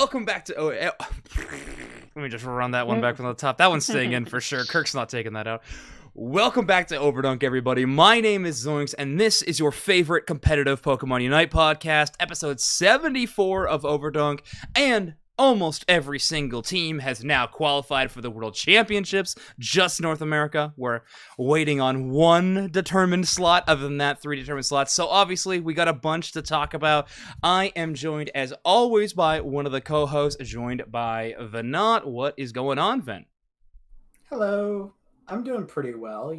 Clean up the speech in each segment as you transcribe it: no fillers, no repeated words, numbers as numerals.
welcome back to... let me just run that one back from the top. That one's staying in for sure. Kirk's not taking that out. Welcome back to Overdunk, everybody. My name is Zoinks, and this is your favorite competitive Pokemon Unite podcast, episode 74 of Overdunk, and almost every single team has now qualified for the World Championships, just North America. We're waiting on one determined slot. Other than that, 3 determined slots. So obviously, we got a bunch to talk about. I am joined, as always, by one of the co-hosts, joined by Venat. What is going on, Ven? Hello. I'm doing pretty well,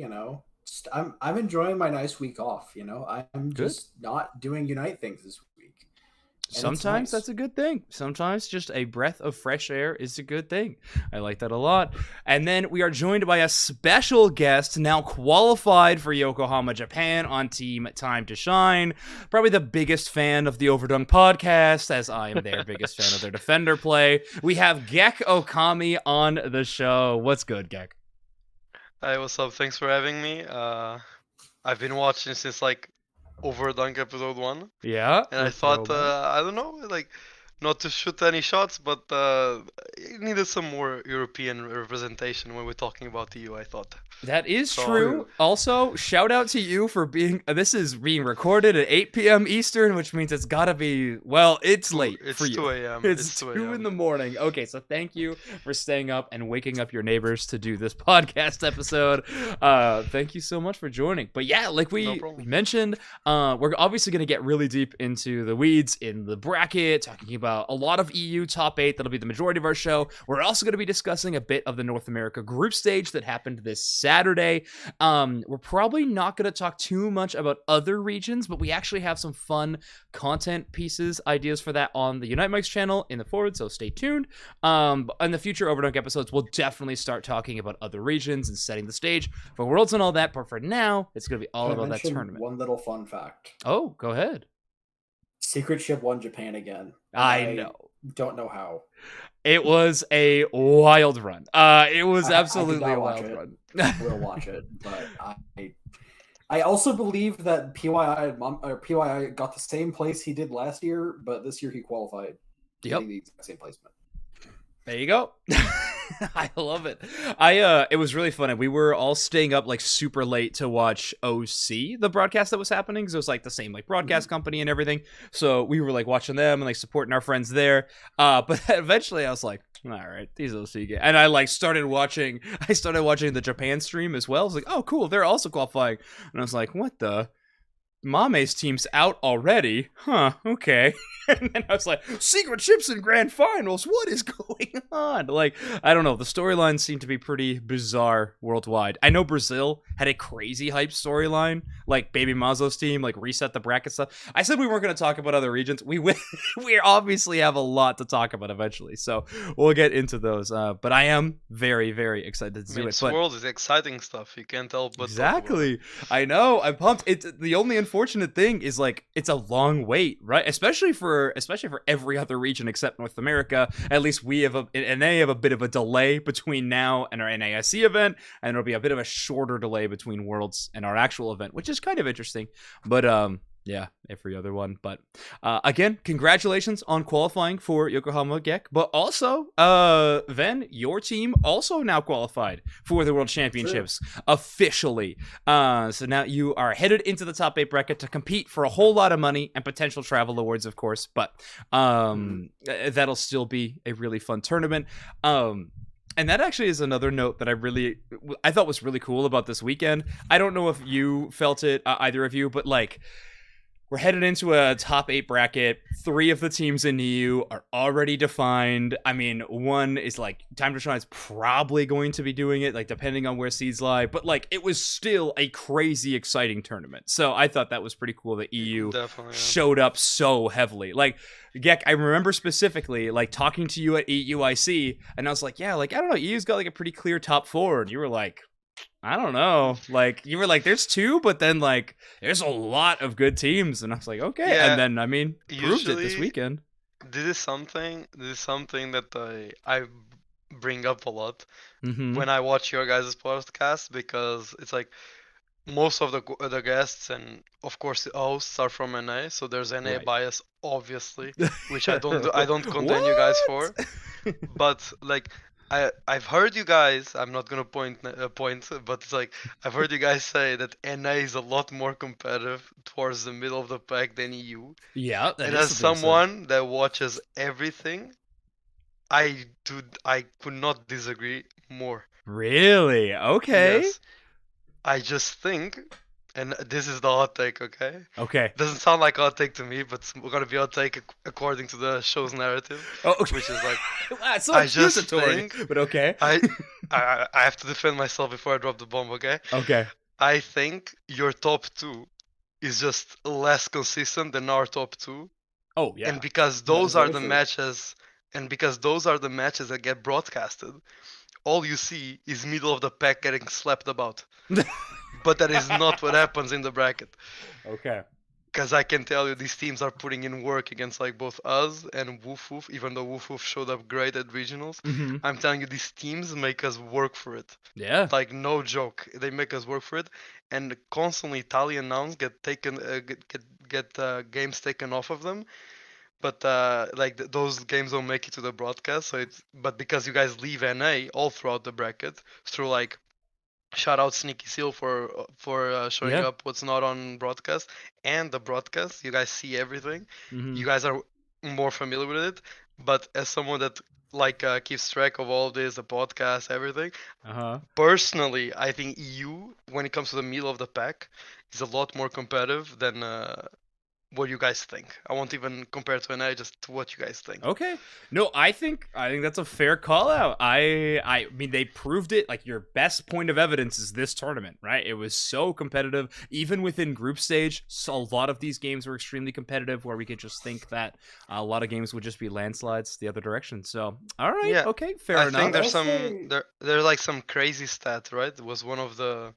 I'm enjoying my nice week off, I'm just not doing Unite things this week. And Sometimes nice. that's a good thing. Sometimes just a breath of fresh air is a good thing. I like that a lot. And then we are joined by a special guest, now qualified for Yokohama, Japan on Team Time to Shine. Probably the biggest fan of the Overdunk podcast, as I am their biggest fan of their Defender play. We have GekkOkami on the show. What's good, Gekk? Hi, what's up? Thanks for having me. I've been watching since Overdunk episode 1. Yeah. And I thought, I don't know, not to shoot any shots, but it needed some more European representation when we're talking about the EU, I thought. That is true. Also, shout out to you for being, this is being recorded at 8 p.m. Eastern, which means it's gotta be, well, it's late for you. 2 a.m. It's 2 in the morning. Okay, so thank you for staying up and waking up your neighbors to do this podcast episode. Thank you so much for joining. But yeah, like we mentioned, we're obviously gonna get really deep into the weeds in the bracket, talking about a lot of EU top 8. That'll be the majority of our show. We're also going to be discussing a bit of the North America group stage that happened this Saturday. We're probably not going to talk too much about other regions, but we actually have some fun content pieces, ideas for that on the Unite Mike's channel in the forward, so stay tuned. In the future Overdunk episodes, we'll definitely start talking about other regions and setting the stage for Worlds and all that, but for now, it's going to be all about that tournament. One little fun fact. Oh, go ahead. Secret Ship won Japan again. I know. Don't know how. It was a wild run. It was absolutely a wild run. We'll watch it, but I also believe that PYI got the same place he did last year, but this year he qualified. Yep. The exact same placement. There you go. I love it. It was really funny. We were all staying up super late to watch OC, the broadcast that was happening. So it was the same broadcast company and everything. So we were watching them and supporting our friends there. But eventually I was like, all right, these OC games. And I started watching the Japan stream as well. I was like, oh cool, they're also qualifying. And I was like, what the? Mame's team's out already? Huh, okay. And then I was like, Secret Ships in Grand Finals? What is going on? I don't know. The storylines seem to be pretty bizarre worldwide. I know Brazil had a crazy hype storyline, Baby Mazo's team, reset the bracket stuff. I said we weren't going to talk about other regions. We obviously have a lot to talk about eventually, so we'll get into those. But I am very, very excited to do it. But World is exciting stuff. You can't help but exactly. I know. I'm pumped. The only unfortunate thing is it's a long wait, right? Especially for every other region except North America. At least we have they have a bit of a delay between now and our NAIC event, and there'll be a bit of a shorter delay between Worlds and our actual event, which is kind of interesting. But yeah, every other one. But again, congratulations on qualifying for Yokohama, Gekk. But also, Ven, your team also now qualified for the World Championships officially. So now you are headed into the top 8 bracket to compete for a whole lot of money and potential travel awards, of course. But that'll still be a really fun tournament. And that actually is another note that I thought was really cool about this weekend. I don't know if you felt it, either of you, but we're headed into a top 8 bracket. 3 of the teams in EU are already defined. I mean, one is Time to Shine is probably going to be doing it, depending on where seeds lie. But it was still a crazy exciting tournament. So I thought that was pretty cool that EU showed up so heavily. Gekk, I remember specifically talking to you at EUIC, and I was like, yeah, I don't know, EU's got a pretty clear top 4, and you were like, I don't know. You were like, there's 2, but then there's a lot of good teams, and I was like, okay. Yeah, and then proved it this weekend. This is something that I bring up a lot when I watch your guys' podcast, because it's most of the guests and of course the hosts are from NA, so there's NA Right. bias, obviously, which I don't condemn you guys for. But like I've heard you guys. I'm not gonna point, but it's like I've heard you guys say that NA is a lot more competitive towards the middle of the pack than EU. Yeah, that And is as something to say. someone that watches everything, I could not disagree more. Really? Okay. Yes, I just think, and this is the hot take, okay? Okay. Doesn't sound like a hot take to me, but it's gonna be a hot take according to the show's narrative, Oh, okay. which is like Wow, it's so I just accusatory, think but okay. I have to defend myself before I drop the bomb, okay? Okay. I think your top two is just less consistent than our top two, Oh yeah. and because That those is are very the true. matches, and because those are the matches that get broadcasted, all you see is middle of the pack getting slapped about. But that is not what happens in the bracket. Okay. Because I can tell you these teams are putting in work against like both us and Woof Woof, even though Woof Woof showed up great at regionals. Mm-hmm. I'm telling you, these teams make us work for it. Yeah. Like no joke, they make us work for it, and constantly Italian nouns get taken, get games taken off of them. But like those games don't make it to the broadcast. So but because you guys leave NA all throughout the bracket through like shout out Sneaky Seal for showing Yeah. up what's not on broadcast, and the broadcast you guys see everything. Mm-hmm. You guys are more familiar with it, but as someone that like keeps track of all this, the podcast, everything, Uh-huh. personally I think EU, when it comes to the middle of the pack, is a lot more competitive than what you guys think. I won't even compare to NA, just to what you guys think. Okay. No, I think that's a fair call out. I mean they proved it. Like your best point of evidence is this tournament, right? It was so competitive even within group stage. So a lot of these games were extremely competitive where we could just think that a lot of games would just be landslides the other direction. So, all right. Yeah, Okay, fair I enough. think there's I'll some say- there's like some crazy stat, right? It was one of the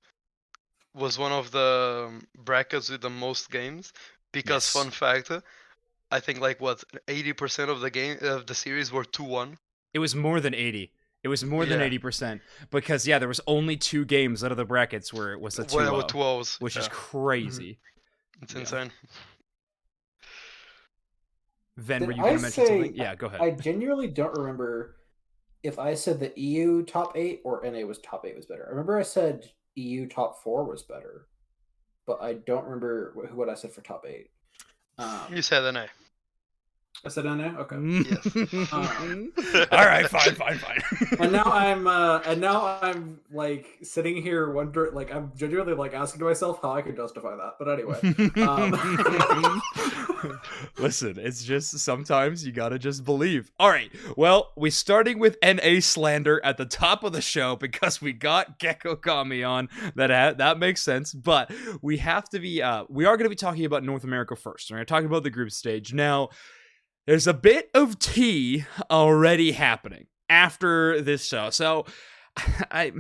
brackets with the most games, because Yes. fun fact, I think like what 80% of the game of the series were 2-1. It was more than 80. It was more than Yeah. 80% because yeah, there was only 2 games out of the brackets where it was a 2-0, Well, with 2-0s, which is yeah. crazy. It's Yeah. insane. Ven, Did were you I going to mention say- something? Yeah, go ahead. I genuinely don't remember if I said the EU top 8 or NA was top 8 was better. I remember I said EU top 4 was better, but I don't remember what I said for top 8. You said NA. I said NA. Okay. Yes. All right, fine. And now I'm like sitting here wondering, like I'm genuinely like asking myself how I could justify that. But anyway, Listen, it's just sometimes you gotta just believe. All right, well, we're starting with NA slander at the top of the show because we got GekkOkami on. That makes sense, but we have to be. We are going to be talking about North America first. We're going to talk about the group stage now. There's a bit of tea already happening after this show, so I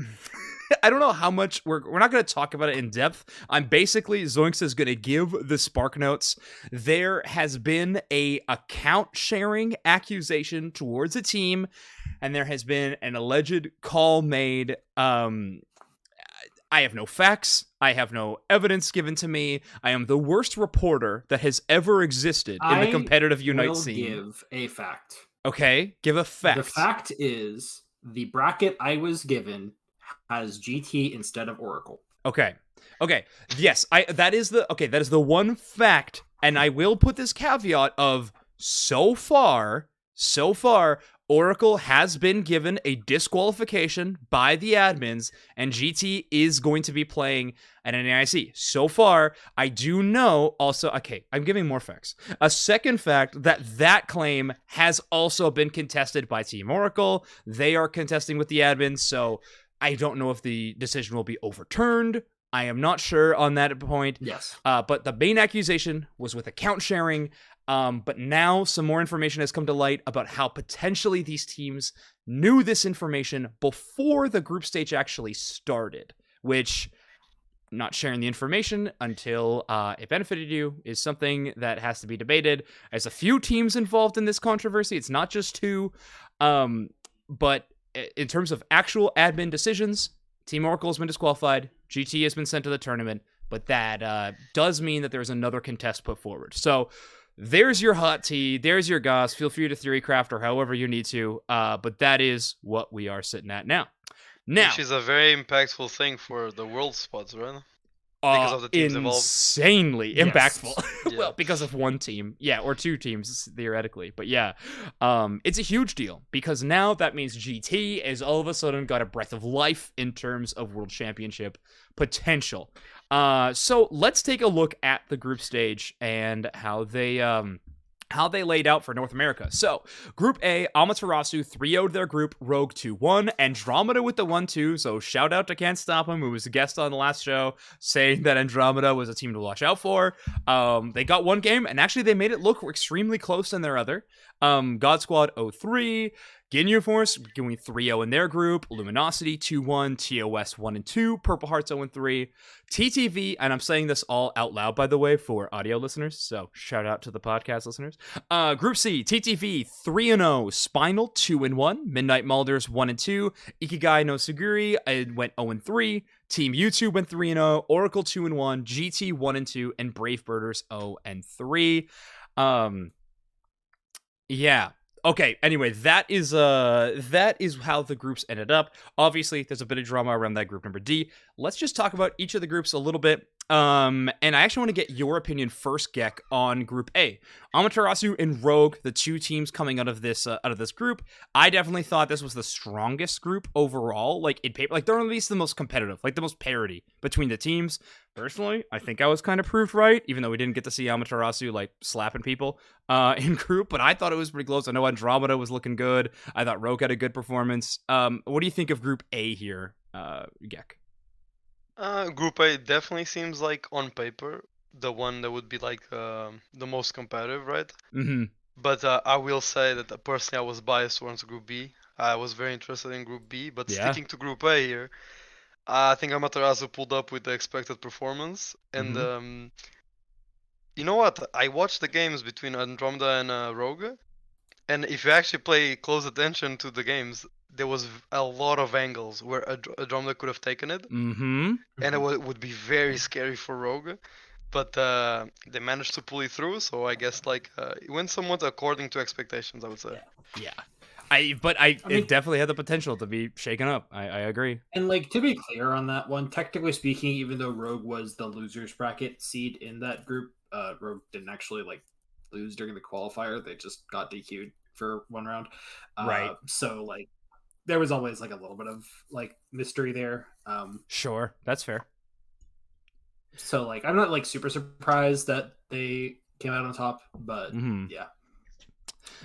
don't know how much we're not going to talk about it in depth. I'm basically Zoinks is going to give the spark notes. There has been a account sharing accusation towards a team, and there has been an alleged call made. I have no facts. I have no evidence given to me. I am the worst reporter that has ever existed in the competitive Unite will scene. give a fact. Okay, give a fact. The fact is, the bracket I was given has GT instead of Oracle. Okay. Yes, that is the one fact, and I will put this caveat of so far, Oracle has been given a disqualification by the admins, and GT is going to be playing at NAIC. So far, I do know also, okay, I'm giving more facts. A second fact, that claim has also been contested by Team Oracle. They are contesting with the admins, so I don't know if the decision will be overturned. I am not sure on that point. Yes. But the main accusation was with account sharing. But now some more information has come to light about how potentially these teams knew this information before the group stage actually started, which not sharing the information until it benefited you is something that has to be debated. There's a few teams involved in this controversy. It's not just 2. But in terms of actual admin decisions, Team Oracle has been disqualified. GT has been sent to the tournament, but that does mean that there's another contest put forward. So there's your hot tea. There's your goss. Feel free to theorycraft or however you need to. But that is what we are sitting at now. Now, which is a very impactful thing for the world spots, right? Because of the teams involved. Insanely impactful. Yeah. Well, because of one team. Yeah, or two teams, theoretically. But yeah, it's a huge deal because now that means GT is all of a sudden got a breath of life in terms of World Championship potential. So let's take a look at the group stage and how they laid out for North America. So, Group A, Amaterasu 3-0'd their group, Rogue 2-1, Andromeda with the 1-2, so shout out to Can't Stop Him, who was a guest on the last show, saying that Andromeda was a team to watch out for. They got one game, and actually they made it look extremely close in their other. God Squad 0-3, Ginyu Force going 3-0 in their group, Luminosity 2-1, TOS 1-2, Purple Hearts 0-3, TTV, and I'm saying this all out loud, by the way, for audio listeners, so shout out to the podcast listeners. Group C, TTV 3-0, Spinal 2-1, Midnight Malders 1-2, Ikigai no Suguri went 0-3, Team YouTube went 3-0, Oracle 2-1, GT 1-2, and Brave Birders 0-3. Yeah. Okay, anyway, that is how the groups ended up. Obviously, there's a bit of drama around that group number D. Let's just talk about each of the groups a little bit. And I actually want to get your opinion first, Gekk, on Group A. Amaterasu and Rogue, the two teams coming out of this group. I definitely thought this was the strongest group overall. Like in paper, like they're at least the most competitive, like the most parity between the teams. Personally, I think I was kind of proved right, even though we didn't get to see Amaterasu like slapping people in group. But I thought it was pretty close. I know Andromeda was looking good. I thought Rogue had a good performance. What do you think of Group A here, Gekk? Group A definitely seems like on paper the one that would be like the most competitive, right? Mm-hmm. But I will say that personally I was biased towards Group B. I was very interested in Group B, but Yeah. sticking to Group A here, I think Amaterasu pulled up with the expected performance. And you know what? I watched the games between Andromeda and Rogue, and if you actually pay close attention to the games, there was a lot of angles where Andromeda could have taken it, Mm-hmm. and it would be very scary for Rogue. But they managed to pull it through, so I guess like it went somewhat according to expectations, I would say. Yeah. It definitely had the potential to be shaken up. I agree. And like to be clear on that one, technically speaking, even though Rogue was the losers bracket seed in that group, Rogue didn't actually like lose during the qualifier. They just got DQ'd for one round. Right. So like there was always like a little bit of like mystery there. Sure, that's fair. So like I'm not like super surprised that they came out on top, but yeah.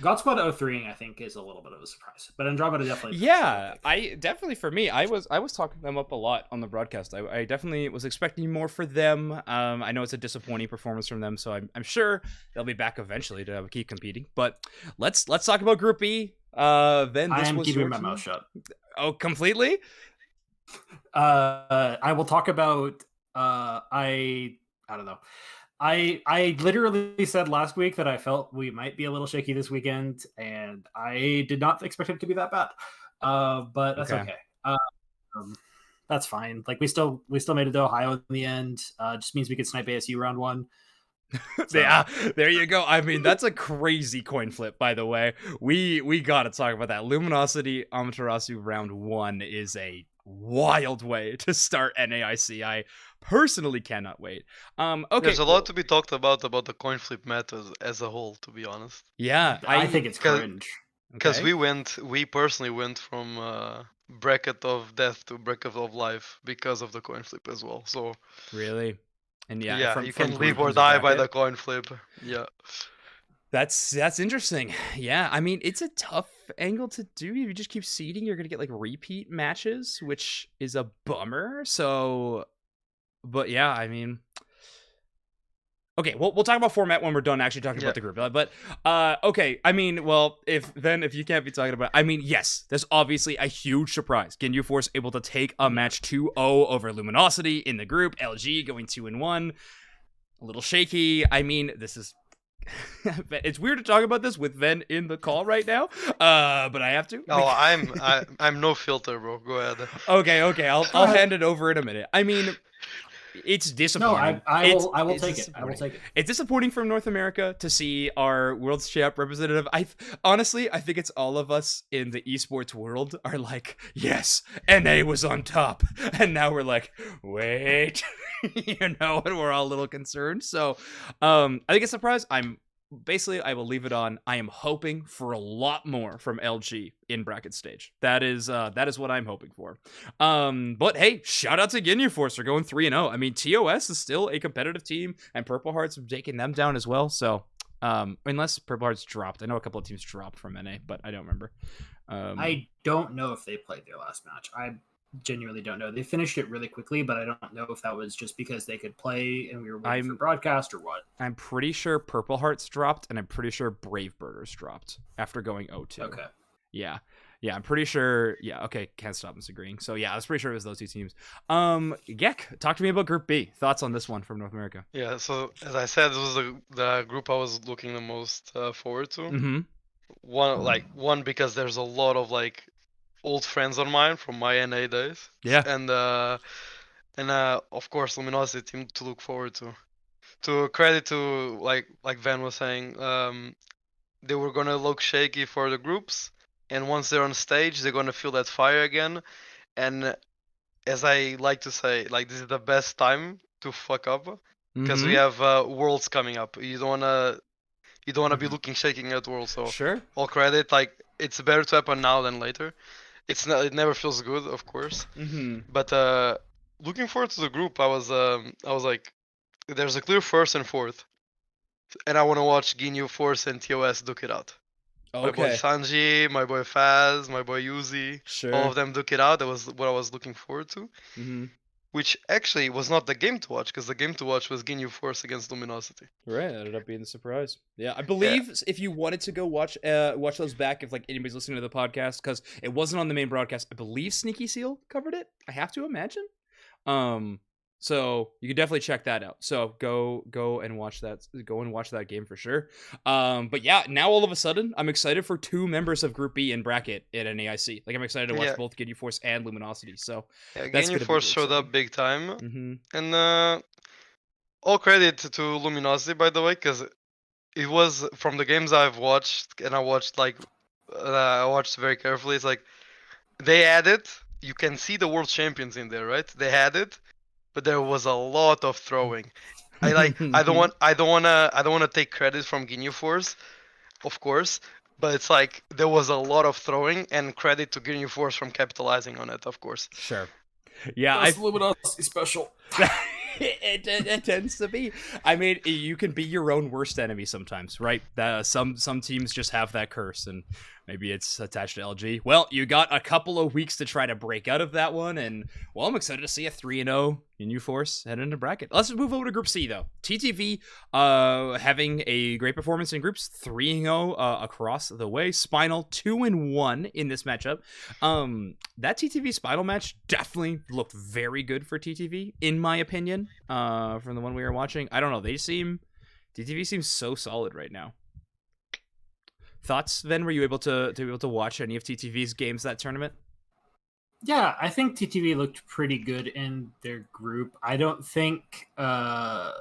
God Squad 0-3 I think is a little bit of a surprise, but Andromeda definitely. Yeah, I definitely for me, I was talking them up a lot on the broadcast. I definitely was expecting more for them. I know it's a disappointing performance from them, so I'm sure they'll be back eventually to keep competing. But let's talk about Group B. Then this I am was keeping your my team? mouth shut. Oh, completely. I will talk about. I don't know. I literally said last week that I felt we might be a little shaky this weekend, and I did not expect it to be that bad. But that's okay. That's fine. Like we still made it to Ohio in the end. Just means we could snipe ASU round one. So. Yeah, there you go. I mean, that's a crazy coin flip, by the way. We gotta talk about that. Luminosity Amaterasu round one is a wild way to start NAIC. I personally cannot wait. Okay, there's a lot to be talked about the coin flip meta as a whole, to be honest. Yeah, I think it's cringe because we personally went from bracket of death to bracket of life because of the coin flip as well. So really, and yeah, from, you from can live group or die by bracket. the coin flip. Yeah. That's interesting. Yeah, I mean, it's a tough angle to do. If you just keep seeding, you're going to get like repeat matches, which is a bummer. So, but yeah, I mean, okay, we'll talk about format when we're done actually talking about the group. But okay, I mean, well, if you can't be talking about, I mean, yes, there's obviously a huge surprise. Ginyu Force able to take a match 2-0 over Luminosity in the group. LG going 2-1. A little shaky. I mean, this is It's weird to talk about this with Ven in the call right now, but I have to. Oh, I'm no filter, bro. Go ahead. Okay. I'll hand it over in a minute. I mean, it's No, disappointing. I will It's take it. I will disappointing. take it. It's disappointing from North America to see our World's Champ representative. Honestly, I think it's all of us in the esports world are like, yes, NA was on top, and now we're like, wait, and we're all a little concerned. So, I think it's a surprise. I will leave it on. I am hoping for a lot more from LG in bracket stage. That is what I'm hoping for. But hey, shout out to Ginyu Force for going 3-0. I mean, TOS is still a competitive team, and Purple Hearts have taken them down as well. So, unless Purple Hearts dropped, I know a couple of teams dropped from NA, but I don't remember. I don't know if they played their last match. I genuinely don't know. They finished it really quickly, but I don't know if that was just because they could play and we were waiting for broadcast or what. I'm pretty sure Purple Hearts dropped, and I'm pretty sure Brave Birders dropped after going 0-2. Okay. Yeah, I'm pretty sure. Yeah, okay, can't stop disagreeing. So yeah, I was pretty sure it was those two teams. Gekk, talk to me about Group B. Thoughts on this one from North America? Yeah, so as I said, this was the group I was looking the most forward to. Mm-hmm. One because there's a lot of like old friends of mine from my NA days. Yeah. And of course Luminosity team to look forward to. To credit to like Van was saying, they were gonna look shaky for the groups, and once they're on stage, they're gonna feel that fire again. And as I like to say, like this is the best time to fuck up because we have Worlds coming up. You don't wanna be looking shaking at Worlds. So Sure. all credit, like it's better to happen now than later. It never feels good, of course. Mm-hmm. But looking forward to the group, I was like, there's a clear first and fourth, and I want to watch Ginyu Force and TOS duke it out. My boy Okay. Sanji, my boy Faz, my boy Yuzi, Sure. all of them duke it out. That was what I was looking forward to. Mm-hmm. Which actually was not the game to watch, because the game to watch was Ginyu Force against Luminosity. Right, that ended up being the surprise. Yeah, I believe if you wanted to go watch those back, if like anybody's listening to the podcast, because it wasn't on the main broadcast, I believe Sneaky Seal covered it. I have to imagine. So you can definitely check that out. So go and watch that. Go and watch that game for sure. But yeah, now all of a sudden, I'm excited for two members of Group B in bracket at NAIC. Like I'm excited to watch both Ginyu Force and Luminosity. So yeah, that's Ginyu Force showed up big time, and all credit to Luminosity, by the way, because it was from the games I've watched, and I watched very carefully. It's like they added. You can see the world champions in there, right? They had it, but there was a lot of throwing. I don't want to take credit from Ginyu Force, of course, but it's like there was a lot of throwing, and credit to Ginyu Force from capitalizing on it, of course. Sure. Yeah, That's Luminosity special. it tends to be. I mean, you can be your own worst enemy sometimes, right? Some teams just have that curse, and maybe it's attached to LG. Well, you got a couple of weeks to try to break out of that one, and well, I'm excited to see a 3-0 Ginyu Force head into bracket. Let's move over to Group C though. TTV having a great performance in groups, 3-0 across the way. Spinal 2-1 in this matchup. That TTV Spinal match definitely looked very good for TTV, in my opinion. From the one we were watching, I don't know. TTV seems so solid right now. Thoughts, Ven? Were you able to watch any of TTV's games that tournament? Yeah, I think TTV looked pretty good in their group. I don't think they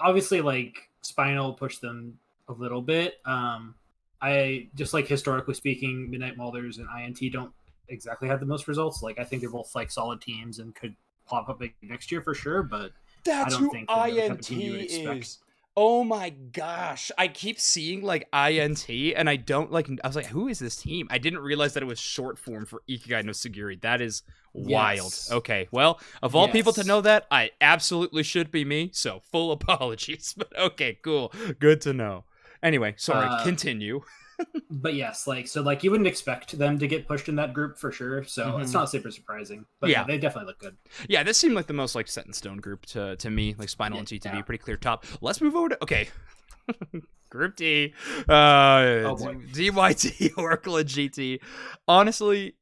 obviously like Spinal pushed them a little bit. I just like historically speaking, Midnight Malders and INT don't exactly have the most results. Like I think they're both like solid teams and could pop up big next year for sure, but That's I don't who think they're the type of INT team you would expect. is. Oh my gosh. I keep seeing like INT and I was like, who is this team? I didn't realize that it was short form for Ikigai no Sugiri. That is wild. Yes. Okay. Well, of all people to Yes. know that, I absolutely should be me. So full apologies. But okay, cool. Good to know. Anyway, sorry, continue. But yes, like you wouldn't expect them to get pushed in that group for sure. So it's not super surprising. But yeah, they definitely look good. Yeah, this seemed like the most like set in stone group to me, like Spinal and TTV, pretty clear top. Let's move over to Group D. DYT, Oracle, and GT. Honestly,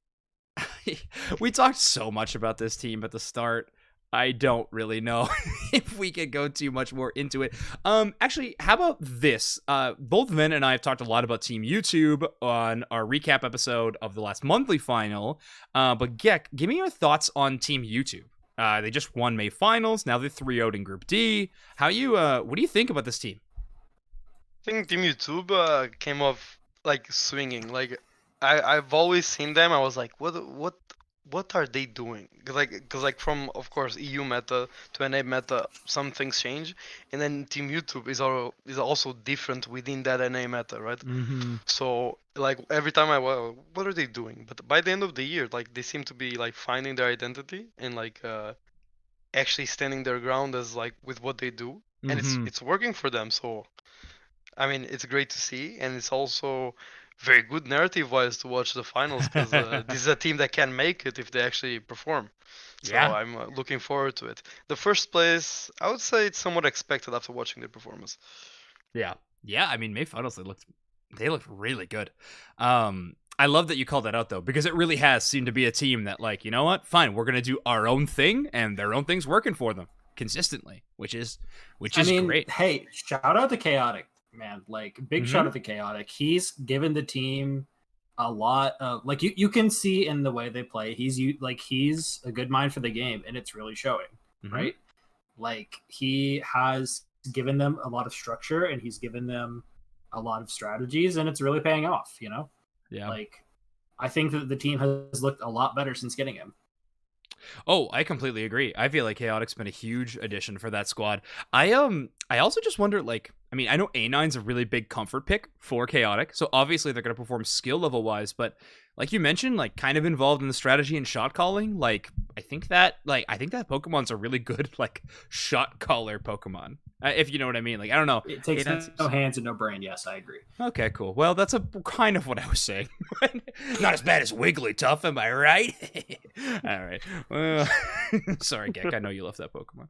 we talked so much about this team at the start. I don't really know if we could go too much more into it. Actually, how about this? Both Vin and I have talked a lot about Team YouTube on our recap episode of the last monthly final. But Gekk, give me your thoughts on Team YouTube. They just won May finals. Now they're 3-0'd in Group D. What do you think about this team? I think Team YouTube came off like swinging. Like I've always seen them. I was like, what are they doing? Cause like from of course EU meta to NA meta, some things change, and then Team YouTube is also different within that NA meta, right? Mm-hmm. So like every time what are they doing? But by the end of the year, like they seem to be like finding their identity and like actually standing their ground as like with what they do, and it's working for them. So I mean, it's great to see, and it's also very good narrative-wise to watch the finals because this is a team that can make it if they actually perform. So Yeah. I'm looking forward to it. The first place, I would say it's somewhat expected after watching their performance. Yeah. I mean, May finals they looked really good. I love that you called that out though, because it really has seemed to be a team that, like, you know what? Fine, we're gonna do our own thing, and their own thing's working for them consistently, which is great. Hey, shout out to Chaotic, man. Like, big shout out to Chaotic. He's given the team a lot of, like, you can see in the way they play. He's a good mind for the game, and it's really showing, right? Like, he has given them a lot of structure, and he's given them a lot of strategies, and it's really paying off, you know? Yeah. Like, I think that the team has looked a lot better since getting him. Oh, I completely agree. I feel like Chaotic's been a huge addition for that squad. I also just wonder, like, I mean, I know A9's a really big comfort pick for Chaotic, so obviously they're going to perform skill level wise, but like you mentioned, like kind of involved in the strategy and shot calling. Like, I think that Pokemon's a really good like shot caller Pokemon. If you know what I mean. Like, I don't know. It takes no hands and no brain. Yes, I agree. Okay, cool. Well, that's a kind of what I was saying. Not as bad as Wigglytuff, am I right? All right. Well, sorry, Gekk. I know you love that Pokemon.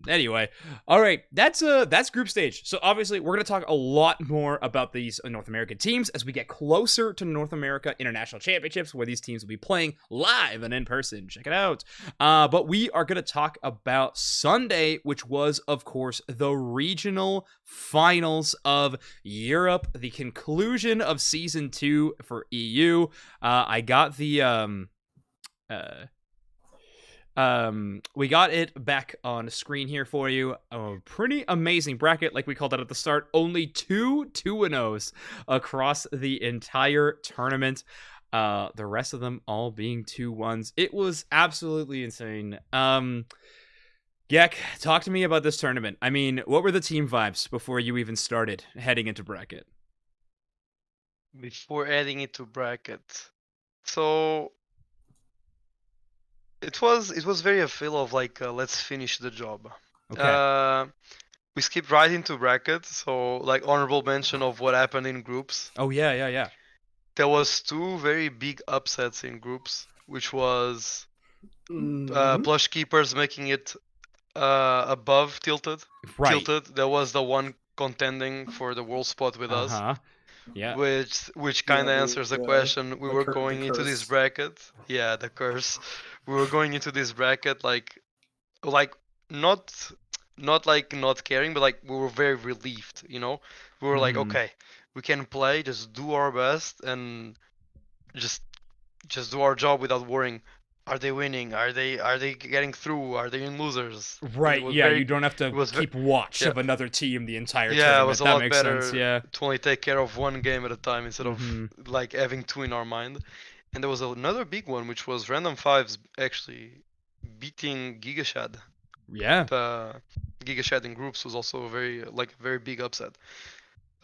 Anyway, all right. That's group stage. So obviously, we're gonna talk a lot more about these North American teams as we get closer to North America International Championships, where these teams will be playing live and in person. Check it out. But we are gonna talk about Sunday, which was, of course, the regional finals of Europe, the conclusion of season 2 for EU. I got the we got it back on screen here for you. A pretty amazing bracket, like we called it at the start. Only 2 2-0s across the entire tournament. The rest of them all being 2-1s. It was absolutely insane. Gekk, talk to me about this tournament. I mean, what were the team vibes before you even started heading into bracket? Before adding it to bracket, so it was very a feel of like let's finish the job. Okay. We skipped right into bracket, so like honorable mention of what happened in groups. Oh yeah. There was 2 very big upsets in groups, which was Plush Keepers making it above tilted. Right. Tilted. There was the one contending for the world spot with us. Yeah. Which kind of answers the question. We were going into this bracket. Yeah, the curse. We were going into this bracket like not like not caring, but like we were very relieved, you know? We were like, okay, we can play, just do our best and just do our job without worrying. Are they winning? Are they getting through? Are they in losers? Right, yeah, you don't have to keep watch of another team the entire tournament. Yeah, it was a lot better to only take care of one game at a time instead of like having 2 in our mind. And there was another big one, which was Random Fives actually beating Gigashad. Yeah. Gigashad in groups was also a very big upset.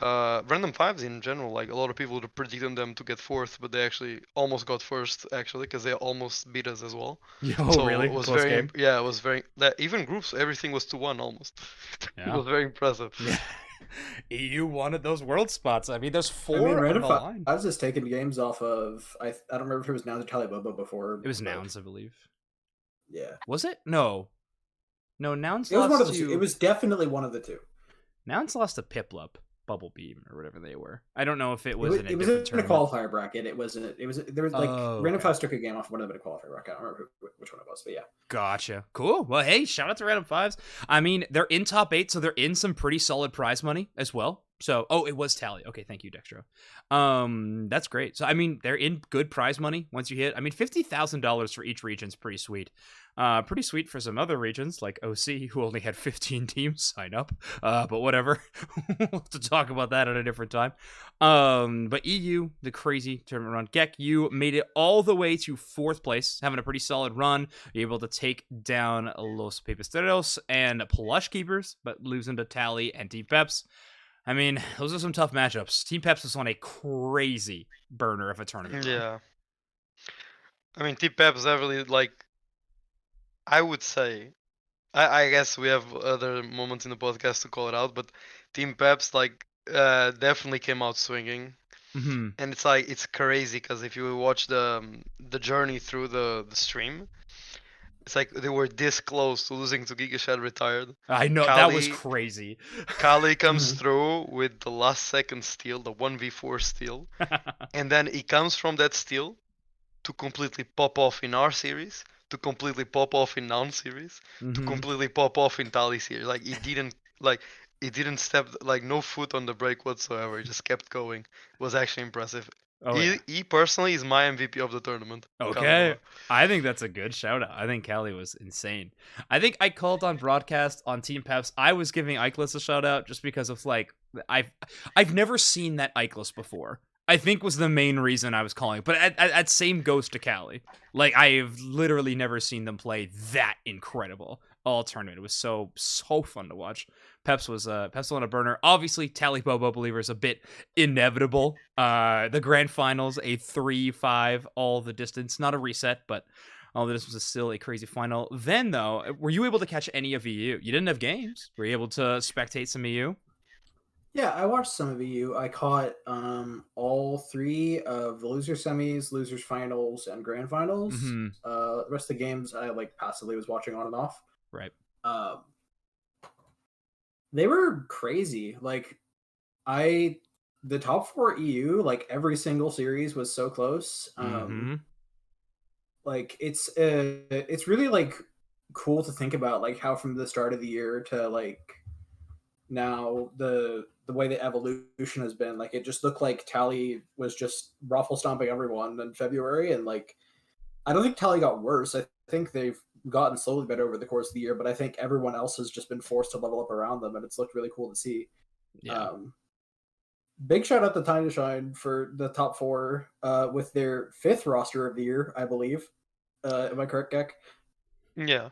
Random Fives in general, like a lot of people would have predicted them to get 4th, but they actually almost got 1st actually because they almost beat us as well. So really? It was close very game? Yeah, it was very even groups everything was 2-1 almost. Yeah. It was very impressive. Yeah. EU wanted those world spots. I mean, there's 4 on the Random line. I was just taking games off of I don't remember if it was Nouns or Talibobo before. It was Nouns, I believe. Yeah. Was it? No, Nouns It was lost one of the to... two. It was definitely one of the 2. Nouns lost to Piplup. Bubble Beam or whatever they were. I don't know if it It was was, in a it was different in a tournament. qualifier bracket. It wasn't. It was. There was like Oh, Random okay. Files took a game off one of them in a qualifier bracket. I don't remember which one it was, but yeah. Gotcha. Cool. Well, hey, shout out to Random Fives. I mean, they're in top 8, so they're in some pretty solid prize money as well. So, oh, it was Tally. Okay, thank you, Dextro. That's great. So, I mean, they're in good prize money once you hit. I mean, $50,000 for each region's pretty sweet. Pretty sweet for some other regions like OC, who only had 15 teams sign up. But whatever. We'll have to talk about that at a different time. But EU, the crazy tournament run. Gekk, you made it all the way to 4th place, having a pretty solid run. You're able to take down Los Pepisteros and Plush Keepers, but losing to Tally and Team Peps. I mean, those are some tough matchups. Team Peps was on a crazy burner of a tournament. Yeah. I mean, Team Peps definitely, like, I would say, I guess we have other moments in the podcast to call it out, but Team Peps, like, definitely came out swinging. Mm-hmm. And it's like, it's crazy because if you watch the journey through the stream, it's like they were this close to losing to Gigashad Retired. I know, that was Kali- crazy. Kali comes Mhm. through with the last second steal, the 1v4 steal, and then he comes from that steal to completely pop off in our series, to completely pop off in non-series, to Mhm. completely pop off in Tally series. Like he didn't step, like, no foot on the brake whatsoever. He just kept going. It was actually impressive. Oh, yeah. He personally is my MVP of the tournament. Okay. Kali. I think that's a good shout out. I think Callie was insane. I think I called on broadcast on Team Peps. I was giving Ikelis a shout out just because of like I've never seen that Ikelis before. I think was the main reason I was calling. But at same goes to Callie. Like I've literally never seen them play that incredible all tournament. It was so fun to watch. Peps was on a burner. Obviously, Tally Bobo Believer is a bit inevitable. The grand finals, a 3-5, all the distance, not a reset, but all the distance was still a crazy final. Then though, were you able to catch any of EU? You didn't have games. Were you able to spectate some EU? Yeah, I watched some of EU. I caught all 3 of the loser semis, losers finals, and grand finals. Mhm. The rest of the games I like passively was watching on and off. Right. They were crazy. Like the top 4 EU, like every single series was so close. Mhm. Like it's really like cool to think about, like how from the start of the year to like now the way the evolution has been. Like it just looked like Tally was just ruffle stomping everyone in February, and like I don't think Tally got worse. I think they've gotten slowly better over the course of the year, but I think everyone else has just been forced to level up around them, and it's looked really cool to see. Yeah. Big shout out to Time to Shine for the top 4 with their 5th roster of the year, I believe. Am I correct, Gekk? Yeah.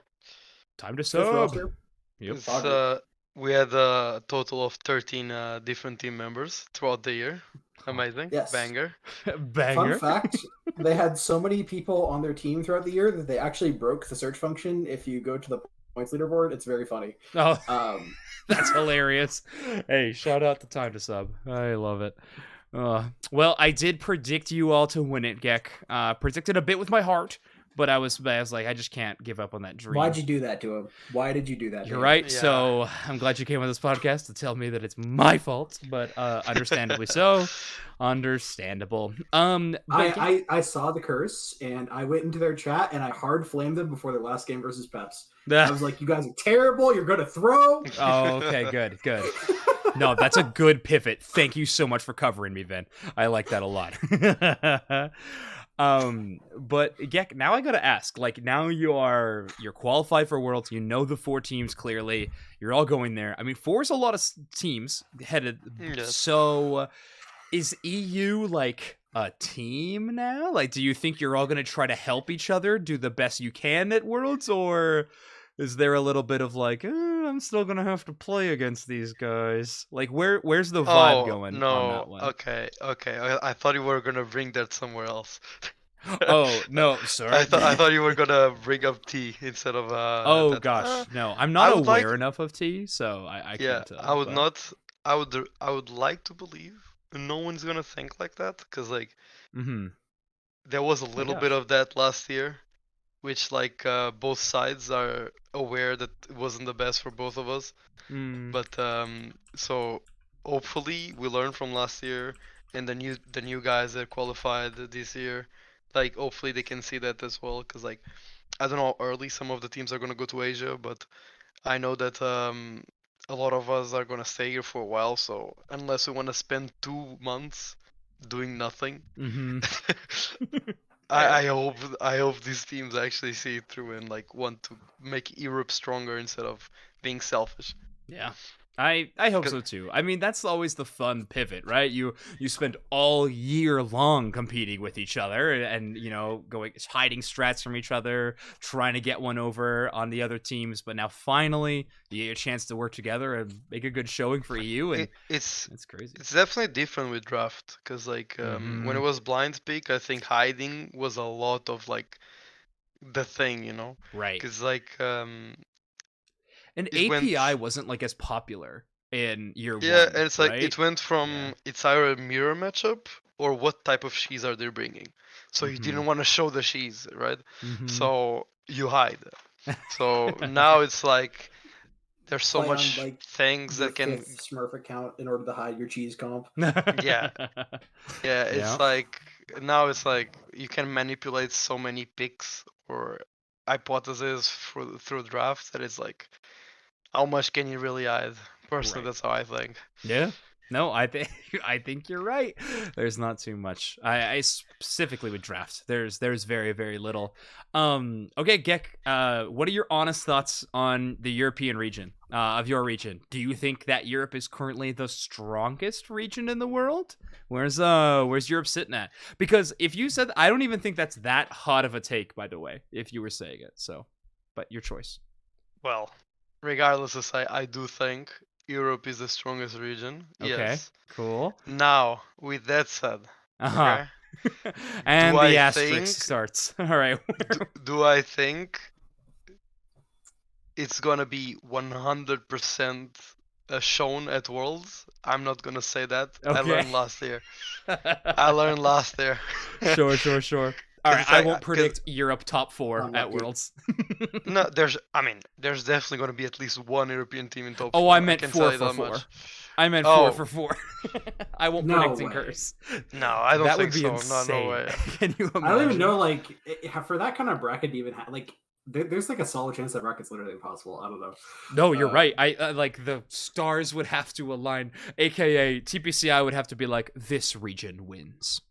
Time to 5th sub. roster? Yep. It's, we had a total of 13 different team members throughout the year. Amazing. Yes. Banger. Banger. Fun fact, they had so many people on their team throughout the year that they actually broke the search function. If you go to the points leaderboard, it's very funny. Oh, that's hilarious. Hey, shout out to Time to Sub. I love it. Well, I did predict you all to win it, Gekk. Predicted a bit with my heart, but I was like, I just can't give up on that dream. Why'd you do that to him? Why did you do that to You're him? right. Yeah. So I'm glad you came on this podcast to tell me that it's my fault, but understandably so. Understandable. But I saw the curse, and I went into their chat, and I hard flamed them before their last game versus Peps. I was like, you guys are terrible. You're going to throw. Oh, okay, good. No, that's a good pivot. Thank you so much for covering me, Vin. I like that a lot. But Gekk, now I gotta ask, like, now you're qualified for Worlds, you know the 4 teams clearly, you're all going there. I mean, 4 is a lot of teams headed. Yes. So is EU like a team now? Like, do you think you're all gonna try to help each other do the best you can at Worlds, or is there a little bit of like, I'm still gonna have to play against these guys? Like, where's the vibe going on that one? Okay. I thought you were gonna bring that somewhere else. Oh no, sir. I thought you were gonna bring up T instead of Oh that. gosh, no, I'm not I would aware like- enough of T, so I Yeah, can't tell. I would but- not. I would like to believe no one's gonna think like that, because like Mhm. there was a little gosh. bit of that last year, which like both sides are aware that it wasn't the best for both of us. Mm. But so hopefully we learn from last year, and the new guys that qualified this year, like hopefully they can see that as well. Because like I don't know how early some of the teams are gonna go to Asia, but I know that a lot of us are gonna stay here for a while. So unless we want to spend 2 months doing nothing, Mm-hmm. I hope these teams actually see it through and like want to make Europe stronger instead of being selfish. Yeah. I hope 'Cause- so too. I mean, that's always the fun pivot, right? You spend all year long competing with each other and you know, going hiding strats from each other, trying to get one over on the other teams, but now finally you get a chance to work together and make a good showing for EU, and it's it's crazy. It's definitely different with draft because like when it was blind pick, I think hiding was a lot of like the thing, you know, Right. because like And it went API wasn't like as popular in year yeah, one, and it's like right? it went from Yeah. it's either a mirror matchup or what type of she's are they bringing. So you Mhm. didn't want to show the she's, right? Mhm. So you hide. So now it's like there's so Play on, much like, things Your that can fifth Smurf account in order to hide your cheese comp. yeah. Yeah, Yeah. it's like now it's like you can manipulate so many picks or hypotheses through drafts that it's like how much can you really hide? Personally, Right. that's how I think. Yeah. No, I think I think you're right. There's not too much. I specifically with draft. There's very very little. Okay, Gek. What are your honest thoughts on the European region of your region? Do you think that Europe is currently the strongest region in the world? Where's Europe sitting at? Because if you said, I don't even think that's that hot of a take. By the way, if you were saying it, so, but your choice. Well, regardless of I do think Europe is the strongest region. Okay. Yes. Cool. Now, with that said, Uh-huh. okay, And I the asterisk think- starts. All right. do I think it's gonna be 100% shown at Worlds? I'm not gonna say that. I Okay. learned last year. I learned last year. Sure. All right, it's I like- won't 'cause- predict Europe top 4 at Unlucky. Worlds. No, there's definitely gonna be at least one European team in top Oh, 4. I meant can 4 tell you for that 4. much. I meant Oh. 4 for 4. I won't No predict in way. curse. No, I don't That think would be so. insane. No way. Can you imagine? I don't even know, like, for that kind of bracket to even have, like, there's like a solid chance that bracket's literally impossible. I don't know. No, you're Uh, right. I like the stars would have to align, aka TPCI would have to be like, this region wins.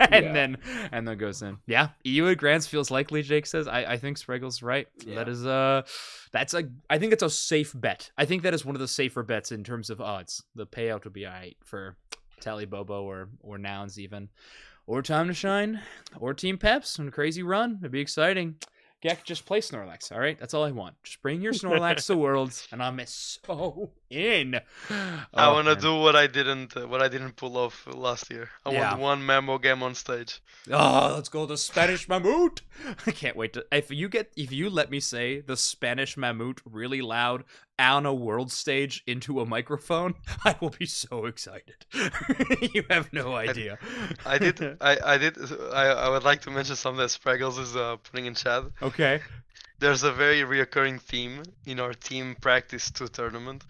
and Yeah. then goes in. Yeah, EU advance feels likely, Jake says. I think Spregel's right. Yeah. That is I think it's a safe bet. I think that is one of the safer bets in terms of odds. The payout would be alright for Tally Bobo or Nouns even. Or Time to Shine. Or Team Peps on a crazy run. It'd be exciting. Gek, just play Snorlax, all right? That's all I want. Just bring your Snorlax to Worlds, and I'm so in. I Oh, want to man. do what I didn't pull off last year. I Yeah. want one memo game on stage. Oh, let's go the Spanish Mammoth. I can't wait to if you let me say the Spanish Mammoth really loud on a world stage into a microphone, I will be so excited. You have no idea. I would like to mention something that Spraggles is putting in chat. Okay. There's a very reoccurring theme in our team practice 2 tournament,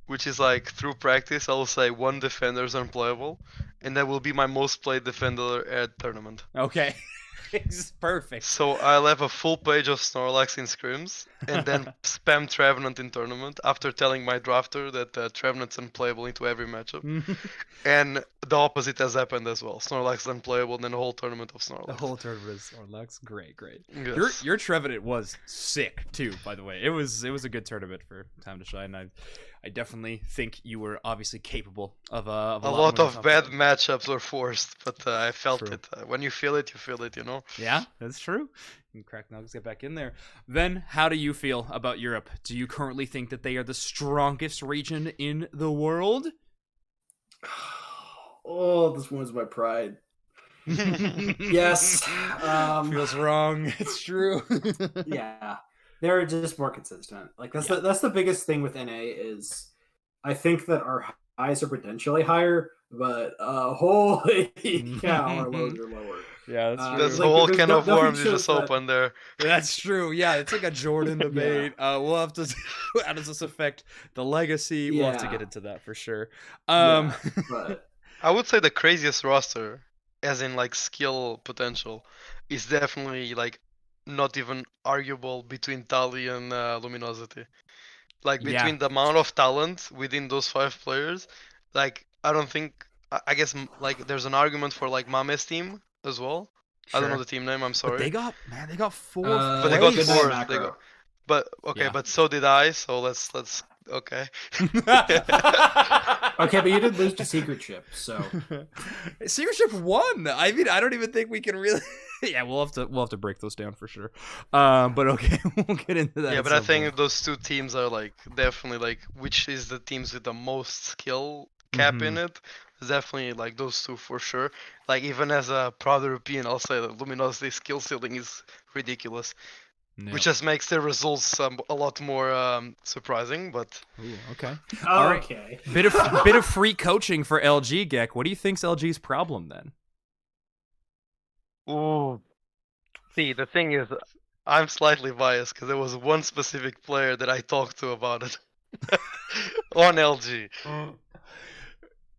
which is like through practice I'll say one defender is unplayable, and that will be my most played defender at tournament. Okay. It's perfect. So I'll have a full page of Snorlax in scrims, and then spam Trevenant in tournament after telling my drafter that Trevenant's unplayable into every matchup. And the opposite has happened as well. Snorlax is unplayable, and then a whole tournament of Snorlax. The whole tournament is Snorlax. Great. Yes. Your Trevenant was sick too, by the way. It was a good tournament for Time to Shine. I definitely think you were obviously capable of a lot more of top bad five. matchups were forced, but I felt True. it. When you feel it, you feel it, you know? Yeah, that's true. And Crack Nugs get back in there. Then, how do you feel about Europe? Do you currently think that they are the strongest region in the world? Oh, this wounds my pride. Yes. Feels wrong. It's true. Yeah, they're just more consistent. Like that's Yeah. that's the biggest thing with NA is I think that our highs are potentially higher, but holy cow, our lows are lower. Yeah, that's true. This like, whole there's can of nothing worms you shows just that- opened there. That's true. Yeah, it's like a Jordan debate. We'll have to. How does this affect the legacy? We'll have to get Yeah. into that for sure. Yeah, but I would say the craziest roster, as in like skill potential, is definitely like not even arguable between Tali and Luminosity. Like Yeah. between the amount of talent within those 5 players, like I don't think I guess like there's an argument for like Mame's team as well. I don't know Sure. the team name. I'm But sorry. they got 4 But they got plays. Good night, fourth. Macro. But okay, Yeah. but so did I. So let's okay. Okay, but you did lose to Secret Ship, so Secret Ship won. I mean, I don't even think we can really. Yeah, we'll have to break those down for sure. But okay, we'll get into that. Yeah, at but I some think point. those two teams are like definitely like which is the teams with the most skill cap in it. Definitely like those two for sure. Like even as a proud European, I'll say that Luminosity skill ceiling is ridiculous, Yeah. which just makes their results a lot more surprising. But Ooh, okay. All right. okay. Bit of free coaching for LG, Gekk. What do you think's LG's problem then? ooh, see, the thing is, I'm slightly biased because there was one specific player that I talked to about it on LG.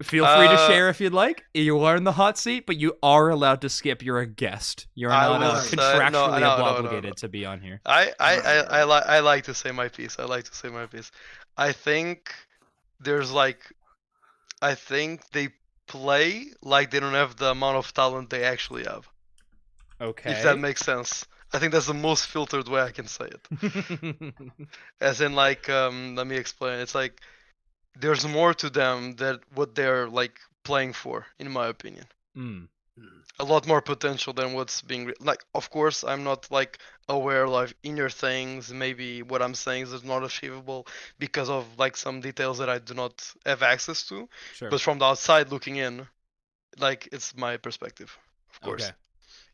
Feel free to share if you'd like. You are in the hot seat, but you are allowed to skip. You're a guest. You're I not will say- contractually no, obligated to be on here. I like to say my piece. I think there's like, I think they play like they don't have the amount of talent they actually have. Okay. If that makes sense. I think that's the most filtered way I can say it. As in like, let me explain. It's like there's more to them than what they're like playing for, in my opinion. Mm. A lot more potential than what's being like. Of course, I'm not like aware of inner things. Maybe what I'm saying is not achievable because of like some details that I do not have access to. Sure. But from the outside looking in, like it's my perspective, of course. Okay.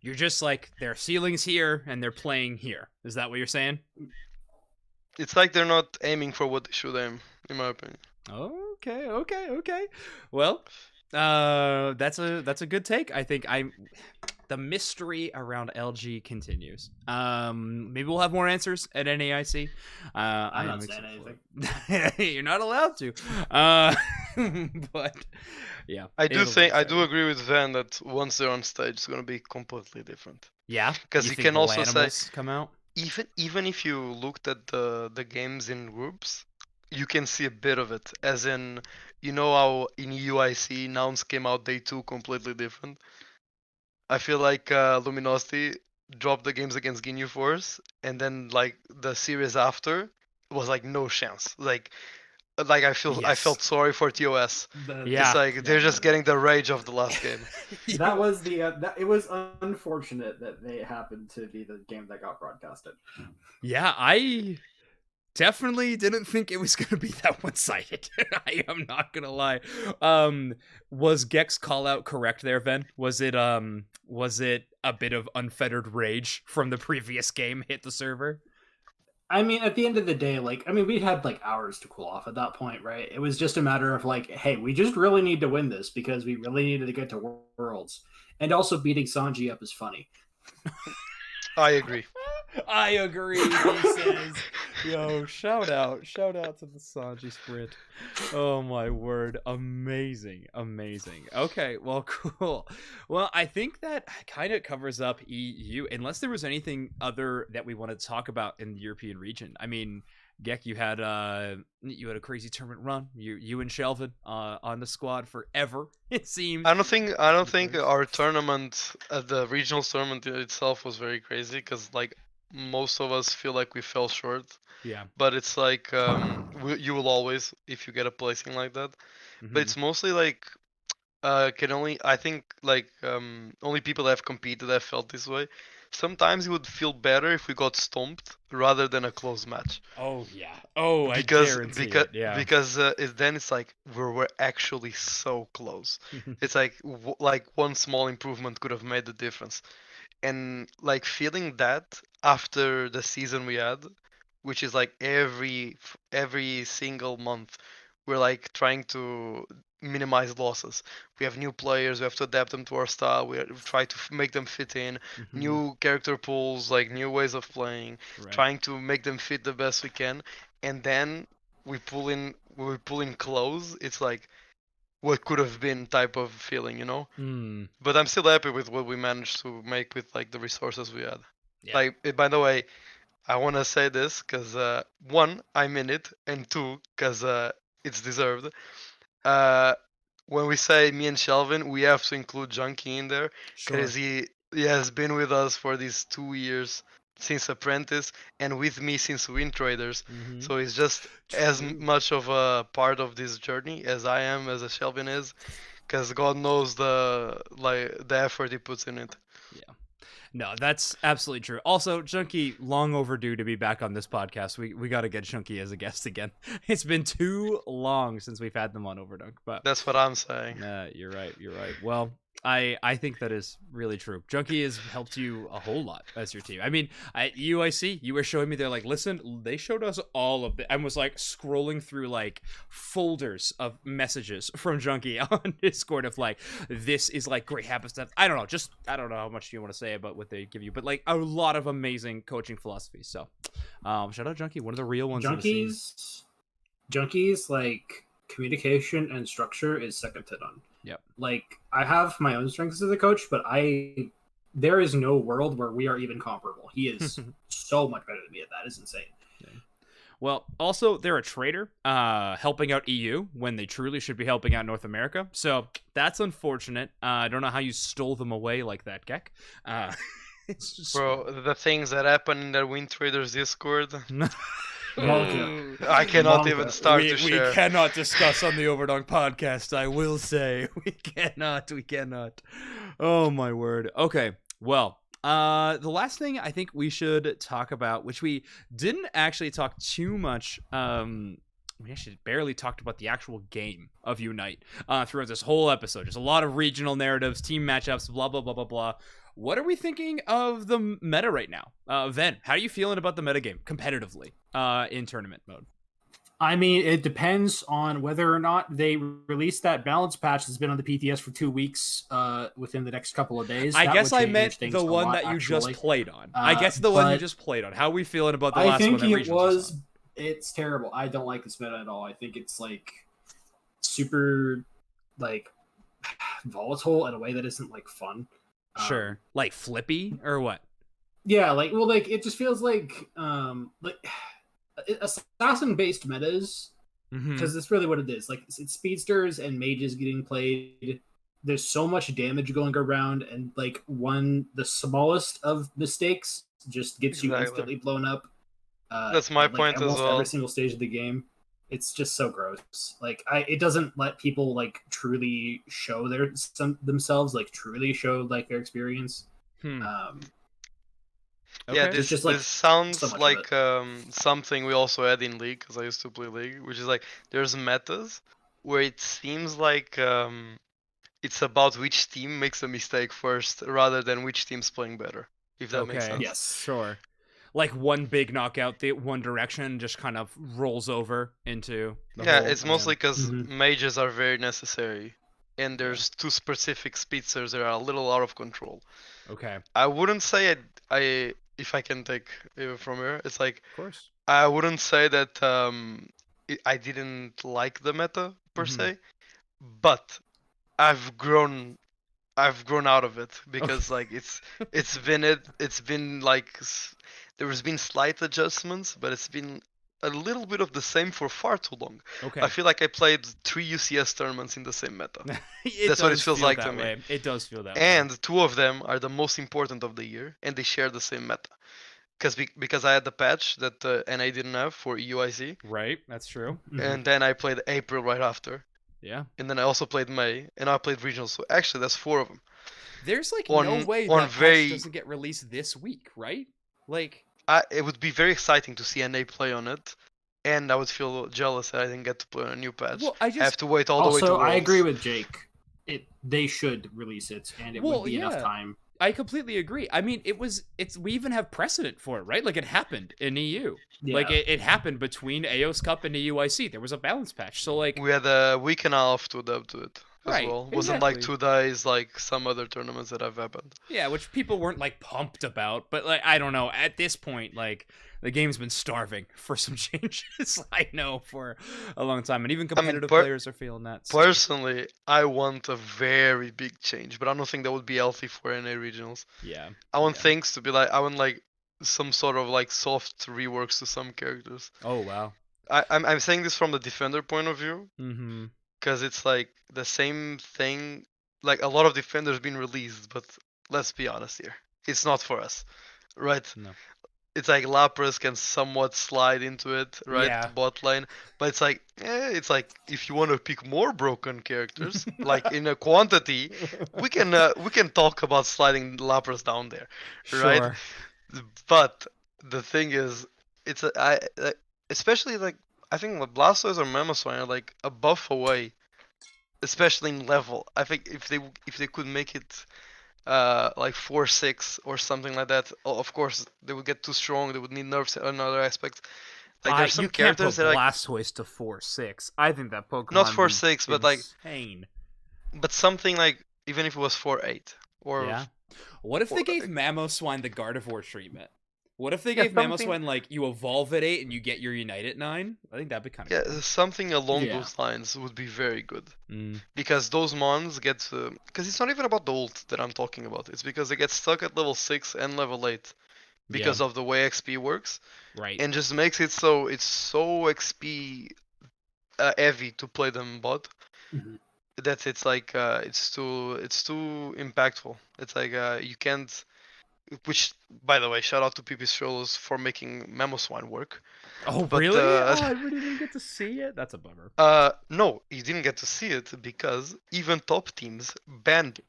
You're just like their ceiling's here and they're playing here. Is that what you're saying? It's like they're not aiming for what they should aim, in my opinion. Okay. Well, that's a good take. I think the mystery around LG continues. Maybe we'll have more answers at NAIC. I'm not saying anything. You're not allowed to. But yeah, I do it'll be exciting. agree with Van that once they're on stage, it's gonna be completely different. Yeah, 'Cause you think can also say- animals come out. Even if you looked at the games in groups, you can see a bit of it. As in, you know how in UIC nouns came out day 2 completely different. I feel like Luminosity dropped the games against Ginyu Force, and then like the series after was like no chance. Like I Yes. felt sorry for TOS. Yeah. It's like they're just getting the rage of the last game. That was the it was unfortunate that they happened to be the game that got broadcasted. Yeah, I definitely didn't think it was gonna be that one-sided. I am not gonna lie. Was Gekk's call out correct there, Ven? Was it a bit of unfettered rage from the previous game hit the server? I mean, at the end of the day, we had like hours to cool off at that point, right? It was just a matter of like, hey, we just really need to win this because we really needed to get to Worlds. And also beating Sanji up is funny. I agree. I agree, he says. Yo, shout out to the Sanji sprint. Oh my word, amazing. Okay, well, cool. Well, I think that kind of covers up EU, unless there was anything other that we wanted to talk about in the European region. I mean, Gekk, you had a crazy tournament run. You and Shelvin on the squad forever. It seems. I don't think our tournament, the regional tournament itself, was very crazy because like most of us feel like we fell short. Yeah. But it's like you will always if you get a placing like that. Mhm. But it's mostly like I think like only people that have competed have felt this way. Sometimes it would feel better if we got stomped rather than a close match. Oh yeah. Oh, Because I guarantee because it. Yeah. because then it's like we're actually so close. It's like like one small improvement could have made the difference. And like feeling that after the season we had, which is like every single month we're like trying to minimize losses. We have new players, we have to adapt them to our style. We try to make them fit in. Mhm. New character pools, like new ways of playing, Right. trying to make them fit the best we can. And then we pull in close. It's like what could have been type of feeling, you know. Hmm. But I'm still happy with what we managed to make with like the resources we had. Yeah. Like, by the way, I want to say this because one, I'm in it, and two, because it's deserved. Uh, when we say me and Shelvin, we have to include Junkie in there Sure. because he has been with us for these 2 years since Apprentice and with me since Wind Traders. Mhm. So he's just as True. much of a part of this journey as I am, as a Shelvin is, because God knows the effort he puts in it. No, that's absolutely true. Also, Chunky, long overdue to be back on this podcast. We got to get Chunky as a guest again. It's been too long since we've had them on Overdunk. But That's what I'm saying. you're right. You're right. Well, I think that is really true. Junkie has helped you a whole lot as your team. I mean, UIC, you were showing me, they're like, listen, they showed us all of it. I was like scrolling through like folders of messages from Junkie on Discord of like, this is like great habit stuff. I don't know, I don't know how much you want to say about what they give you, but like a lot of amazing coaching philosophies. So, shout out Junkie, one of the real ones. Junkies, like communication and structure is second to none. Yep. Like I have my own strengths as a coach, but there is no world where we are even comparable. He is so much better than me at that. It's insane. Yeah. Well, also they're a trader, helping out EU when they truly should be helping out North America. So that's unfortunate. I don't know how you stole them away like that, Gekk. It's just... Bro, the things that happen in the Wind Traders Discord. Monka. I cannot Monka. even start to share. We cannot discuss on the Overdunk podcast, I will say. We cannot. Oh, my word. Okay, well, the last thing I think we should talk about, which we didn't actually talk too much, we actually barely talked about the actual game of Unite throughout this whole episode. Just a lot of regional narratives, team matchups, blah, blah, blah, blah, blah. What are we thinking of the meta right now? Ven, how are you feeling about the metagame competitively in tournament mode? I mean, it depends on whether or not they release that balance patch that's been on the PTS for 2 weeks within the next couple of days. I That guess would I change meant things the a one lot, that you just actually. played on. I guess the one you but just played on. How are we feeling about the I last think one that it Regionals was was. on? It's terrible. I don't like this meta at all. I think it's like super like volatile in a way that isn't like fun. Sure. Like flippy or what? Yeah, like it just feels like assassin based metas, because that's really what it is. Like it's speedsters and mages getting played. There's so much damage going around, and like the smallest of mistakes just gets you Exactly. instantly blown up. That's my at, like, point as almost well. every single stage of the game. It's just so gross. Like it doesn't let people like truly show themselves, like truly show like their experience. Yeah, Okay. this just, like, this sounds so much of like something we also had in League, because I used to play League, which is like there's metas where it seems like it's about which team makes a mistake first rather than which team's playing better, if that makes Okay. sense. Yes. Sure. Like one big knockout, the one direction just kind of rolls over into the Yeah, whole, it's mostly because Mhm. mages are very necessary, and there's two specific speedsters that are a little out of control. Okay. I wouldn't say I if I can take it from here, it's like Of course. I wouldn't say that I didn't like the meta per Mhm. se, but I've grown out of it because like it's been like there's been slight adjustments, but it's been a little bit of the same for far too long. Okay. I feel like I played 3 UCS tournaments in the same meta. It That's what it does feels feel like that to me. way. It does feel that way. And 2 of them are the most important of the year, and they share the same meta. Because I had the patch that NA didn't have for EUIC, Right, that's true. Mhm. and then I played April right after, Yeah. and then I also played May, and I played regionals. So actually, that's 4 of them. There's like On- no way on that very- patch doesn't get released this week, right? Like, It would be very exciting to see NA play on it, and I would feel jealous that I didn't get to play on a new patch. well, I I have just to wait all the way to Also, I Worlds. agree with Jake. They should release it, and it Well, would be yeah. enough time. I completely agree. I mean, we even have precedent for it, right? Like it happened in EU. Like Yeah. it happened between AOS Cup and EUIC. There was a balance patch. So like, We had a week and a half to adapt to it as right, well. Wasn't like exactly. 2 days like some other tournaments that have happened. Yeah, which people weren't like pumped about, but like I don't know. At this point, like the game's been starving for some changes. I know for a long time, and even I mean, competitive players are feeling that. So. personally, I want a very big change, but I don't think that would be healthy for NA regionals. Yeah, I want yeah. things to be like, I want like some sort of like soft reworks to some characters. Oh wow. I'm saying this from the defender point of view, Mm-hmm. because it's like the same thing. Like a lot of defenders been released, but let's be honest here, it's not for us, right? No. It's like Lapras can somewhat slide into it, right? Yeah. To bot lane, but it's like, it's like if you want to pick more broken characters, like in a quantity, we can talk about sliding Lapras down there, right? Sure. But the thing is, it's especially like I think the Blastoise or Mamoswine are like a buff away, especially in level. I think if they could make it like 4-6 or something like that, of course they would get too strong. They would need nerfs in other aspects. Like there's some You can't put characters that are like Blastoise to 4-6. I think that Pokemon not 4-6, but like insane. but something like even if it was 4-8 or Yeah. What if they gave like- Mamoswine the Gardevoir treatment? What if they Yeah, gave something- Mamoswine like you evolve at 8 and you get your Unite at 9? I think that'd be kind of yeah, something along Yeah. those lines would be very good. Mm. Because those mons get because it's not even about the ult that I'm talking about. It's because they get stuck at level 6 and level 8 because of the way XP works, Right. and just makes it so it's so XP heavy to play them bot Mhm. that it's like it's too impactful. It's like you can't. Which, by the way, shout out to PP Strollers for making Mamoswine work. Oh, but, really? uh, I really didn't get to see it. That's a bummer. No, you didn't get to see it because even top teams banned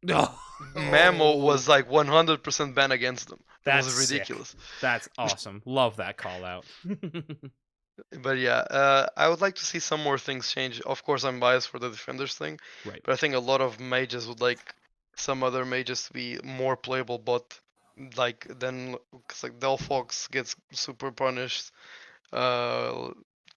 No. Mamo was like 100% banned against them. It That's was sick. ridiculous. That's awesome. Love that call out. But yeah, I would like to see some more things change. Of course, I'm biased for the defenders thing, Right. but I think a lot of mages would like some other mages to be more playable. But like then, cause like Delphox gets super punished.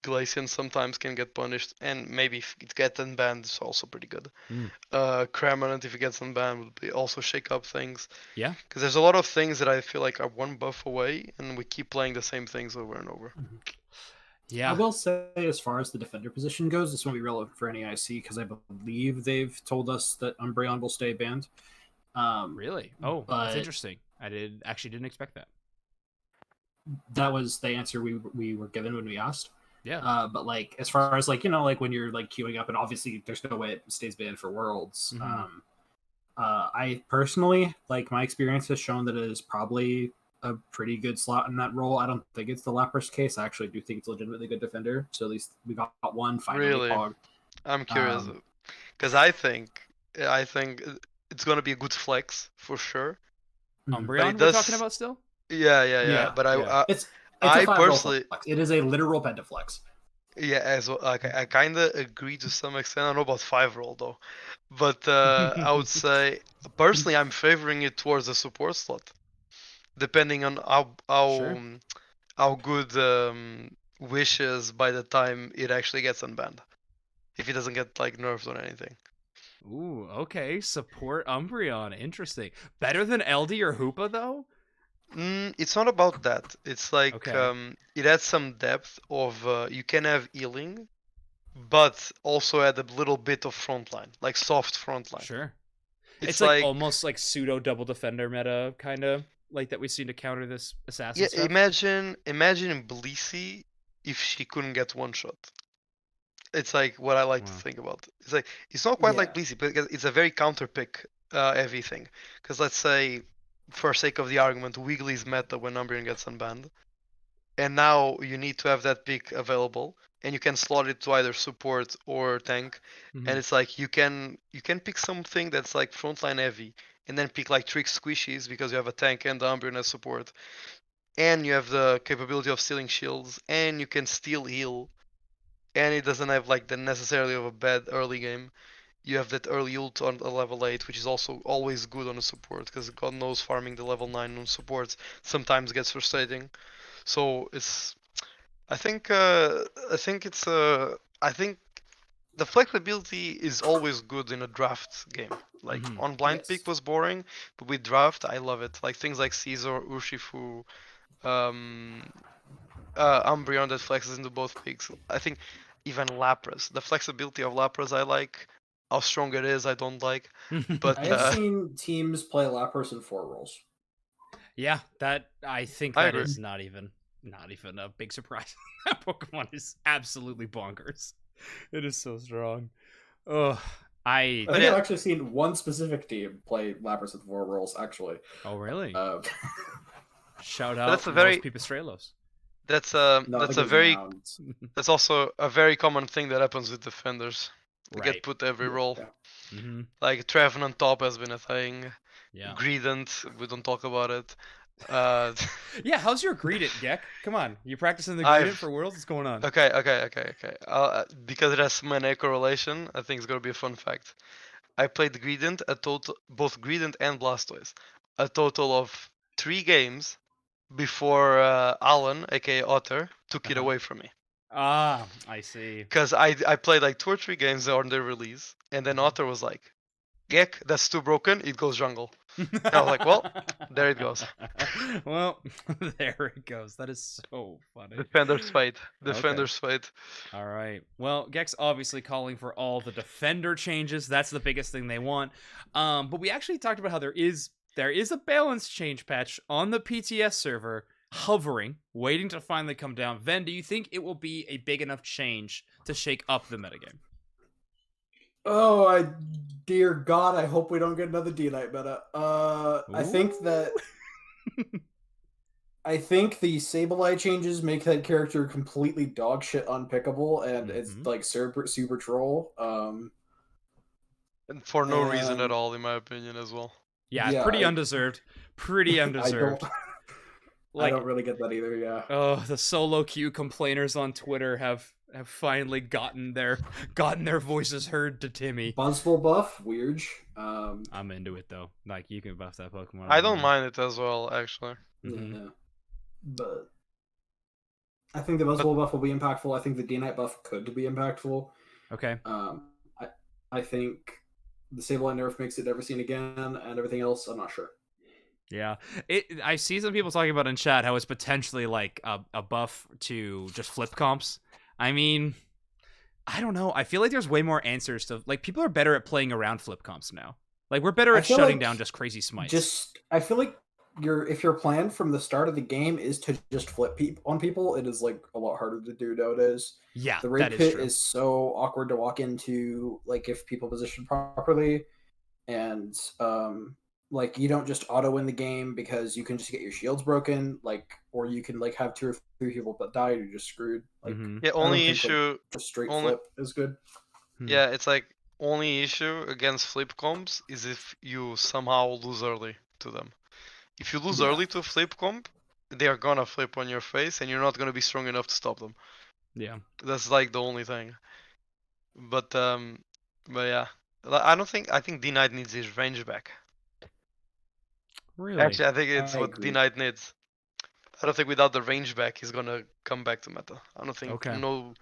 Glacian sometimes can get punished, and maybe if it gets unbanned, it's also pretty good. Mm. Cramonent, if it gets unbanned, would be also shake up things. Yeah. Because there's a lot of things that I feel like are one buff away, and we keep playing the same things over and over. Yeah. I will say, as far as the defender position goes, this won't be relevant for any IC because I believe they've told us that Umbreon will stay banned. Really? Oh, that's but- interesting. I didn't expect that. That was the answer we were given when we asked. Yeah. But like, as far as like, like when you're like queuing up, and obviously there's no way it stays banned for Worlds. Mhm. I personally, like, my experience has shown that it is probably a pretty good slot in that role. I don't think it's the Lapras case. I actually do think it's a legitimately good defender. So at least we got one finally. Really? Pog. I'm curious, Um, because I think it's gonna be a good flex for sure. Mhm. Umbreon, it we're does- talking about still? Yeah. Yeah, But yeah. It's I a 5-roll personally- flex. It is a literal pentaflex. yeah, as well. Like I kind of agree to some extent. I don't know about 5-roll though, but I would say personally I'm favoring it towards the support slot, depending on Sure. how good Wish is by the time it actually gets unbanned. If it doesn't get like nerfed or anything. Ooh, okay. Support Umbreon. Interesting. Better than LD or Hoopa though? It's not about that. It's like Okay. it adds some depth of you can have healing, but also add a little bit of frontline, like soft frontline. Sure. It's like almost like pseudo double defender meta, kind of like that we've seen to counter this assassin yeah. stuff. Imagine Blissey if she couldn't get one shot. It's like what I like to Wow. think about. It's like it's not quite like Yeah. Blissey, because it's a very counter pick heavy thing. Because let's say, for sake of the argument, Wiggly's meta when Umbreon gets unbanned, and now you need to have that pick available, and you can slot it to either support or tank, Mhm. and it's like you can pick something that's like frontline heavy, and then pick like trick squishies because you have a tank and the Umbreon as support, and you have the capability of stealing shields, and you can steal heal, and it doesn't have like the necessarily of a bad early game. You have that early ult on the level 8, which is also always good on a support, because God knows farming the level 9 on supports sometimes gets frustrating. So it's, I think the flexibility is always good in a draft game. Like Mhm. on blind Yes. pick was boring, but with draft I love it. Like things like Caesar, Urshifu, Umbreon that flexes into both picks. I think even Lapras, the flexibility of Lapras I like. How strong it is I don't like. But I have seen teams play Lapras in 4 roles. Yeah, that I think I that agree. is not even a big surprise. That Pokemon is absolutely bonkers. It is so strong. Oh, I But think yeah. I've actually seen one specific team play Lapras with 4 roles, actually. Oh really? Not Shout But out that's a Los very Pipistrellos. that's the a Grizzly very Hounds. that's also a very common thing that happens with defenders. They Right. get put every role. Yeah. Mm-hmm. Like Treven on top has been a thing. Yeah. Greedent, we don't talk about it. Yeah, how's your Greedent, Gek? Come on. You practicing the I've- Greedent for Worlds? What's going on? Okay. Because it has mana correlation, I think it's gonna be a fun fact. I played Greedent both Greedent and Blastoise, a total of 3 games before Alan, aka Otter, took it Uh-huh. away from me. Ah, I see. Because I played like 2 or 3 games on their release, and then Otter was like, Gek, that's too broken, it goes jungle. I was like, well, there it goes. Well, there it goes. That is so funny. Defender's fight. Okay. Defender's fight. All right. Well, Gek's obviously calling for all the defender changes. That's the biggest thing they want. But we actually talked about how there is a balance change patch on the PTS server hovering, waiting to finally come down. Ven, do you think it will be a big enough change to shake up the metagame? Oh, dear God, I hope we don't get another D-Knight meta. I think that... I think the Sableye changes make that character completely dogshit unpickable, and it's like super troll. And for no reason at all, in my opinion, as well. Yeah, pretty undeserved. Pretty undeserved. I don't really get that either. Yeah. Oh, the solo queue complainers on Twitter have finally gotten their voices heard to Timmy. Buzzful buff, weird. I'm into it though. Like you can buff that Pokemon. I don't mind it as well, actually. Yeah. But I think the Buzzful buff will be impactful. I think the D-Knight buff could be impactful. Okay. I think the Sableye nerf makes it never seen again, and everything else, I'm not sure. Yeah, I see some people talking about in chat how it's potentially like a buff to just flip comps. I mean, I don't know. I feel like there's way more answers to like people are better at playing around flip comps now. Like we're better at shutting down just crazy smites. I feel like if your plan from the start of the game is to just flip on people, it is like a lot harder to do nowadays. Yeah, the raid pit is so awkward to walk into, like if people position properly, and like you don't just auto win the game because you can just get your shields broken, like, or you can like have 2 or 3 people but die, you're just screwed. Like, yeah, only issue just straight flip is good. Yeah, it's like only issue against flip comps is if you somehow lose early to them. If you lose early to flip comp, they are gonna flip on your face, and you're not gonna be strong enough to stop them. Yeah, that's like the only thing. But yeah, I think D-Knight needs his range back. Really? Actually, I think it's what D-Knight needs. I don't think without the range back, he's gonna come back to meta. I don't think no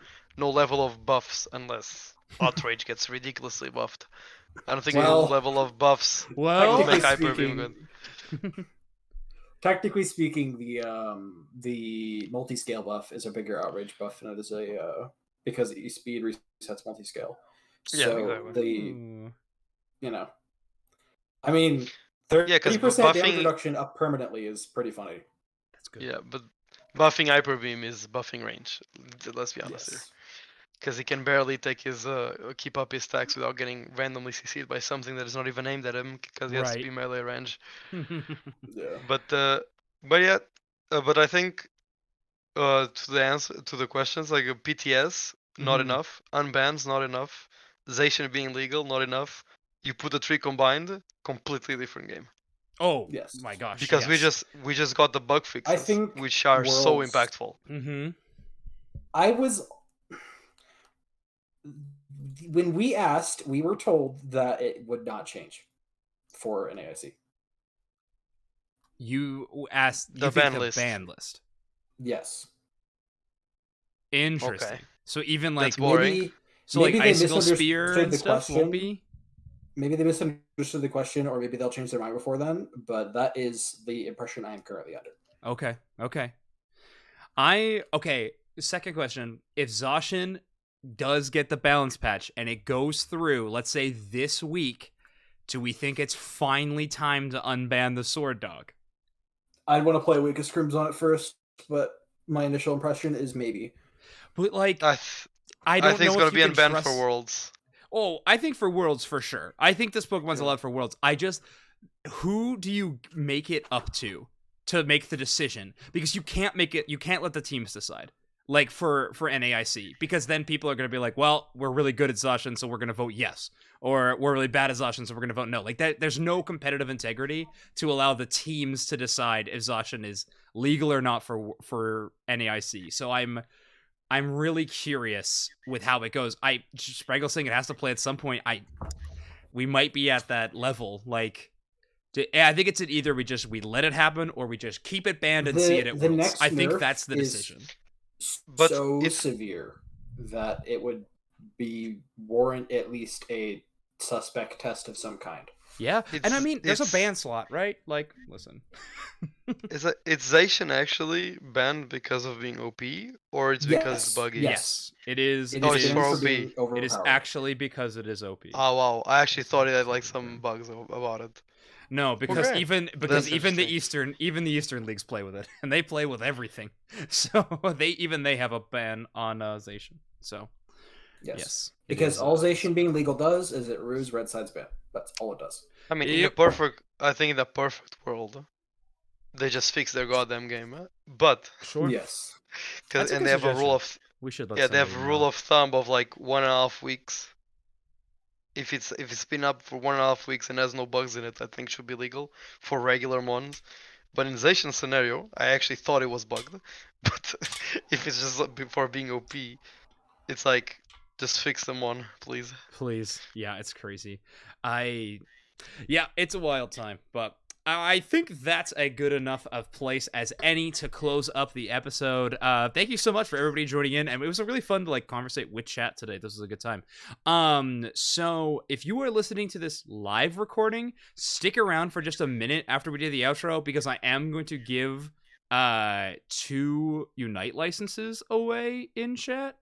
level of buffs unless Outrage gets ridiculously buffed. I don't think no level of buffs will make Hyper Beam good. Technically speaking, the multi-scale buff is a bigger outrage buff than it is a because speed resets multi-scale. So exactly. I mean, 30% damage reduction up permanently is pretty funny. That's good. Yeah, but buffing Hyper Beam is buffing range. Let's be honest here. Because he can barely take his keep up his stacks without getting randomly CC'd by something that is not even aimed at him because he has to be melee range. But I think to the answer to the questions, like a PTS not enough, unbans not enough, Zacian being legal not enough. You put the 3 combined, completely different game. Oh my gosh! Because we just got the bug fixes, which are so impactful. when we asked, we were told that it would not change for an AIC. You asked The you think ban the list. ban list. Yes. Interesting. Okay. So even like That's boring. Maybe, so like maybe they icicle spear misunderstood and the stuff won't question. be. Maybe they misunderstood the question, or maybe they'll change their mind before then. But that is the impression I am currently under. Okay. Okay. Second question: if Zacian does get the balance patch and it goes through, let's say this week, do we think it's finally time to unban the sword dog? I'd want to play a week of scrims on it first, but my initial impression is maybe. But like, I I don't think it's know gonna if be you can unbanned trust. for Worlds. Oh, I think for Worlds for sure. I think this Pokemon's Yeah. allowed for Worlds. Who do you make it up to make the decision? Because you can't make it. You can't let the teams decide. Like for NAIC, because then people are going to be like, well, we're really good at Zacian, so we're going to vote yes, or we're really bad at Zacian, so we're going to vote no. Like that, there's no competitive integrity to allow the teams to decide if Zacian is legal or not for NAIC. So I'm really curious with how it goes. Spraggle saying it has to play at some point. We might be at that level. Like, I think it's either we let it happen or we just keep it banned and see it at The Worlds. next I think nerf that's the is decision. But so if- severe that it would be warrant at least a suspect test of some kind. Yeah, and I It's- mean, there's a it's- ban slot, right? Like, listen. Is Zacian actually banned because of being OP, or it's because it's Yes, buggy? Yes, it is. It Oh, is it's banned for for being OP. It is overpowered. actually because it is OP. Oh wow, I actually thought it had like some bugs about it. No, because Okay. even That's even the interesting. Eastern leagues play with it, and they play with everything. So they have a ban on Zacian. So yes, it Because is, all Zacian being legal does is it rules red side's ban. That's all it does. I mean, Yep. I think in the perfect world, they just fix their goddamn game. But sure. Yes. That's a and good they have a rule suggestion. of We should let they have a somebody rule know. of thumb of like 1.5 weeks. If it's been up for 1.5 weeks and has no bugs in it, I think should be legal for regular mons. But in Zacian scenario, I actually thought it was bugged. But if it's just before being OP, it's like just fix them one, please. Please. Yeah, it's crazy. Yeah, it's a wild time, but I think that's a good enough of place as any to close up the episode. Thank you so much for everybody joining in, and it was a really fun to like conversate with chat today. This was a good time. So if you are listening to this live recording, stick around for just a minute after we do the outro, because I am going to give 2 Unite licenses away in chat.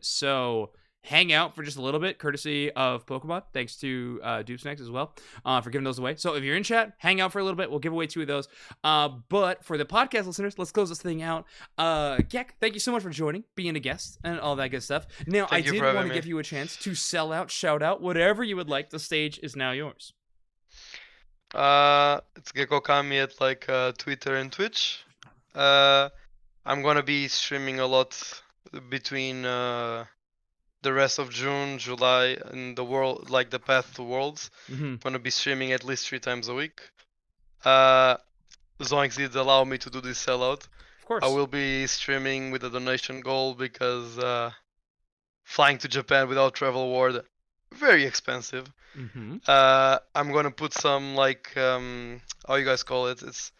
So hang out for just a little bit, courtesy of Pokemon. Thanks to Dupesnacks as well for giving those away. So if you're in chat, hang out for a little bit. We'll give away 2 of those. But for the podcast listeners, let's close this thing out. Gek, thank you so much for joining, being a guest, and all that good stuff. Now, Thank I you did for want having to me. give you a chance to sell out, shout out, whatever you would like. The stage is now yours. It's GekkOkami at like Twitter and Twitch. I'm gonna be streaming a lot between the rest of June, July, and the world, like the path to Worlds. Mm-hmm. Gonna be streaming at least 3 times a week. Zoinks did allow me to do this sellout. Of course. I will be streaming with a donation goal because flying to Japan without travel award, very expensive. Mm-hmm. I'm gonna put some like how you guys call it? It's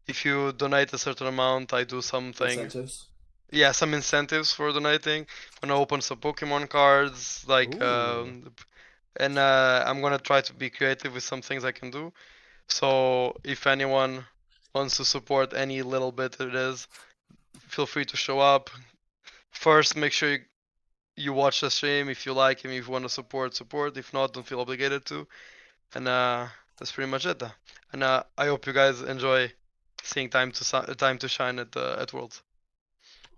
if you donate a certain amount, I do something. Incentives. Yeah, some incentives for donating. I'm gonna open some Pokemon cards, like Ooh. and I'm gonna try to be creative with some things I can do. So if anyone wants to support any little bit it is, feel free to show up. First, make sure you watch the stream if you like him. If you want to support. If not, don't feel obligated to. And that's pretty much it. And I hope you guys enjoy seeing Time to Shine at Worlds.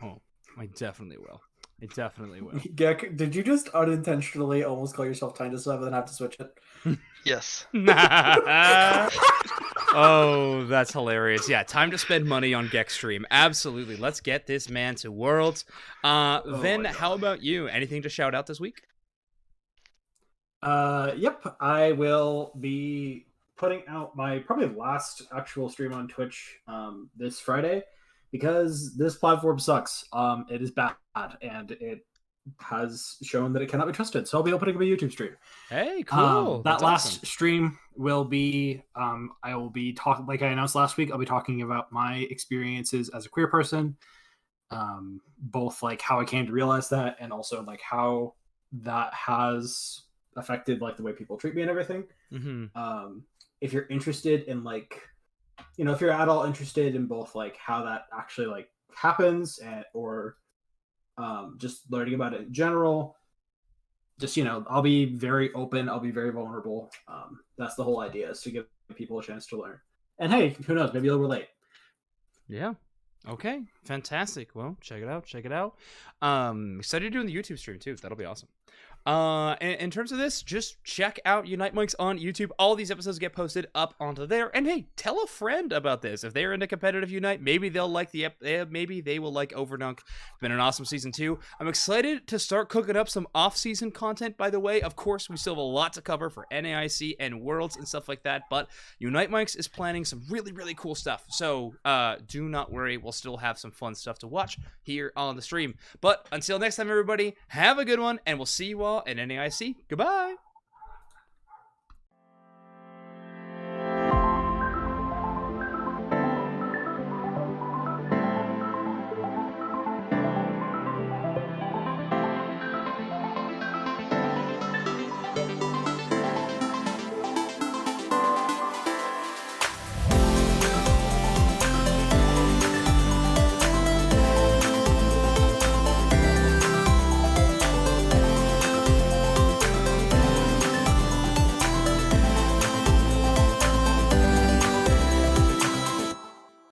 Oh, I definitely will. I definitely will. Gek, did you just unintentionally almost call yourself Time to Sub and then have to switch it? Yes. Oh, that's hilarious. Yeah, time to spend money on Gek Stream. Absolutely. Let's get this man to Worlds. Then, my how about you? Anything to shout out this week? Yep, I will be putting out my probably last actual stream on Twitch this Friday because this platform sucks. It is bad and it has shown that it cannot be trusted. So I'll be opening up a YouTube stream. Hey, cool. That That's last awesome. stream will be, I will be talking, like I announced last week, I'll be talking about my experiences as a queer person, both like how I came to realize that, and also like how that has affected like the way people treat me and everything. Mm-hmm. If you're interested in like, you know, if you're at all interested in both like how that actually like happens or just learning about it in general, just, you know, I'll be very open, I'll be very vulnerable. That's the whole idea, is to give people a chance to learn. And hey, who knows, maybe they'll relate. Yeah. Okay. Fantastic. Well, check it out. Check it out. Excited to do the YouTube stream too. That'll be awesome. In terms of this, just check out Unite Mics on YouTube. All these episodes get posted up onto there. And hey, tell a friend about this. If they're into competitive Unite, maybe they'll like maybe they will like Overdunk. It's been an awesome season 2. I'm excited to start cooking up some off-season content, by the way. Of course, we still have a lot to cover for NAIC and Worlds and stuff like that, but Unite Mics is planning some really, really cool stuff. So do not worry. We'll still have some fun stuff to watch here on the stream. But until next time, everybody, have a good one, and we'll see you all at NAIC. Goodbye.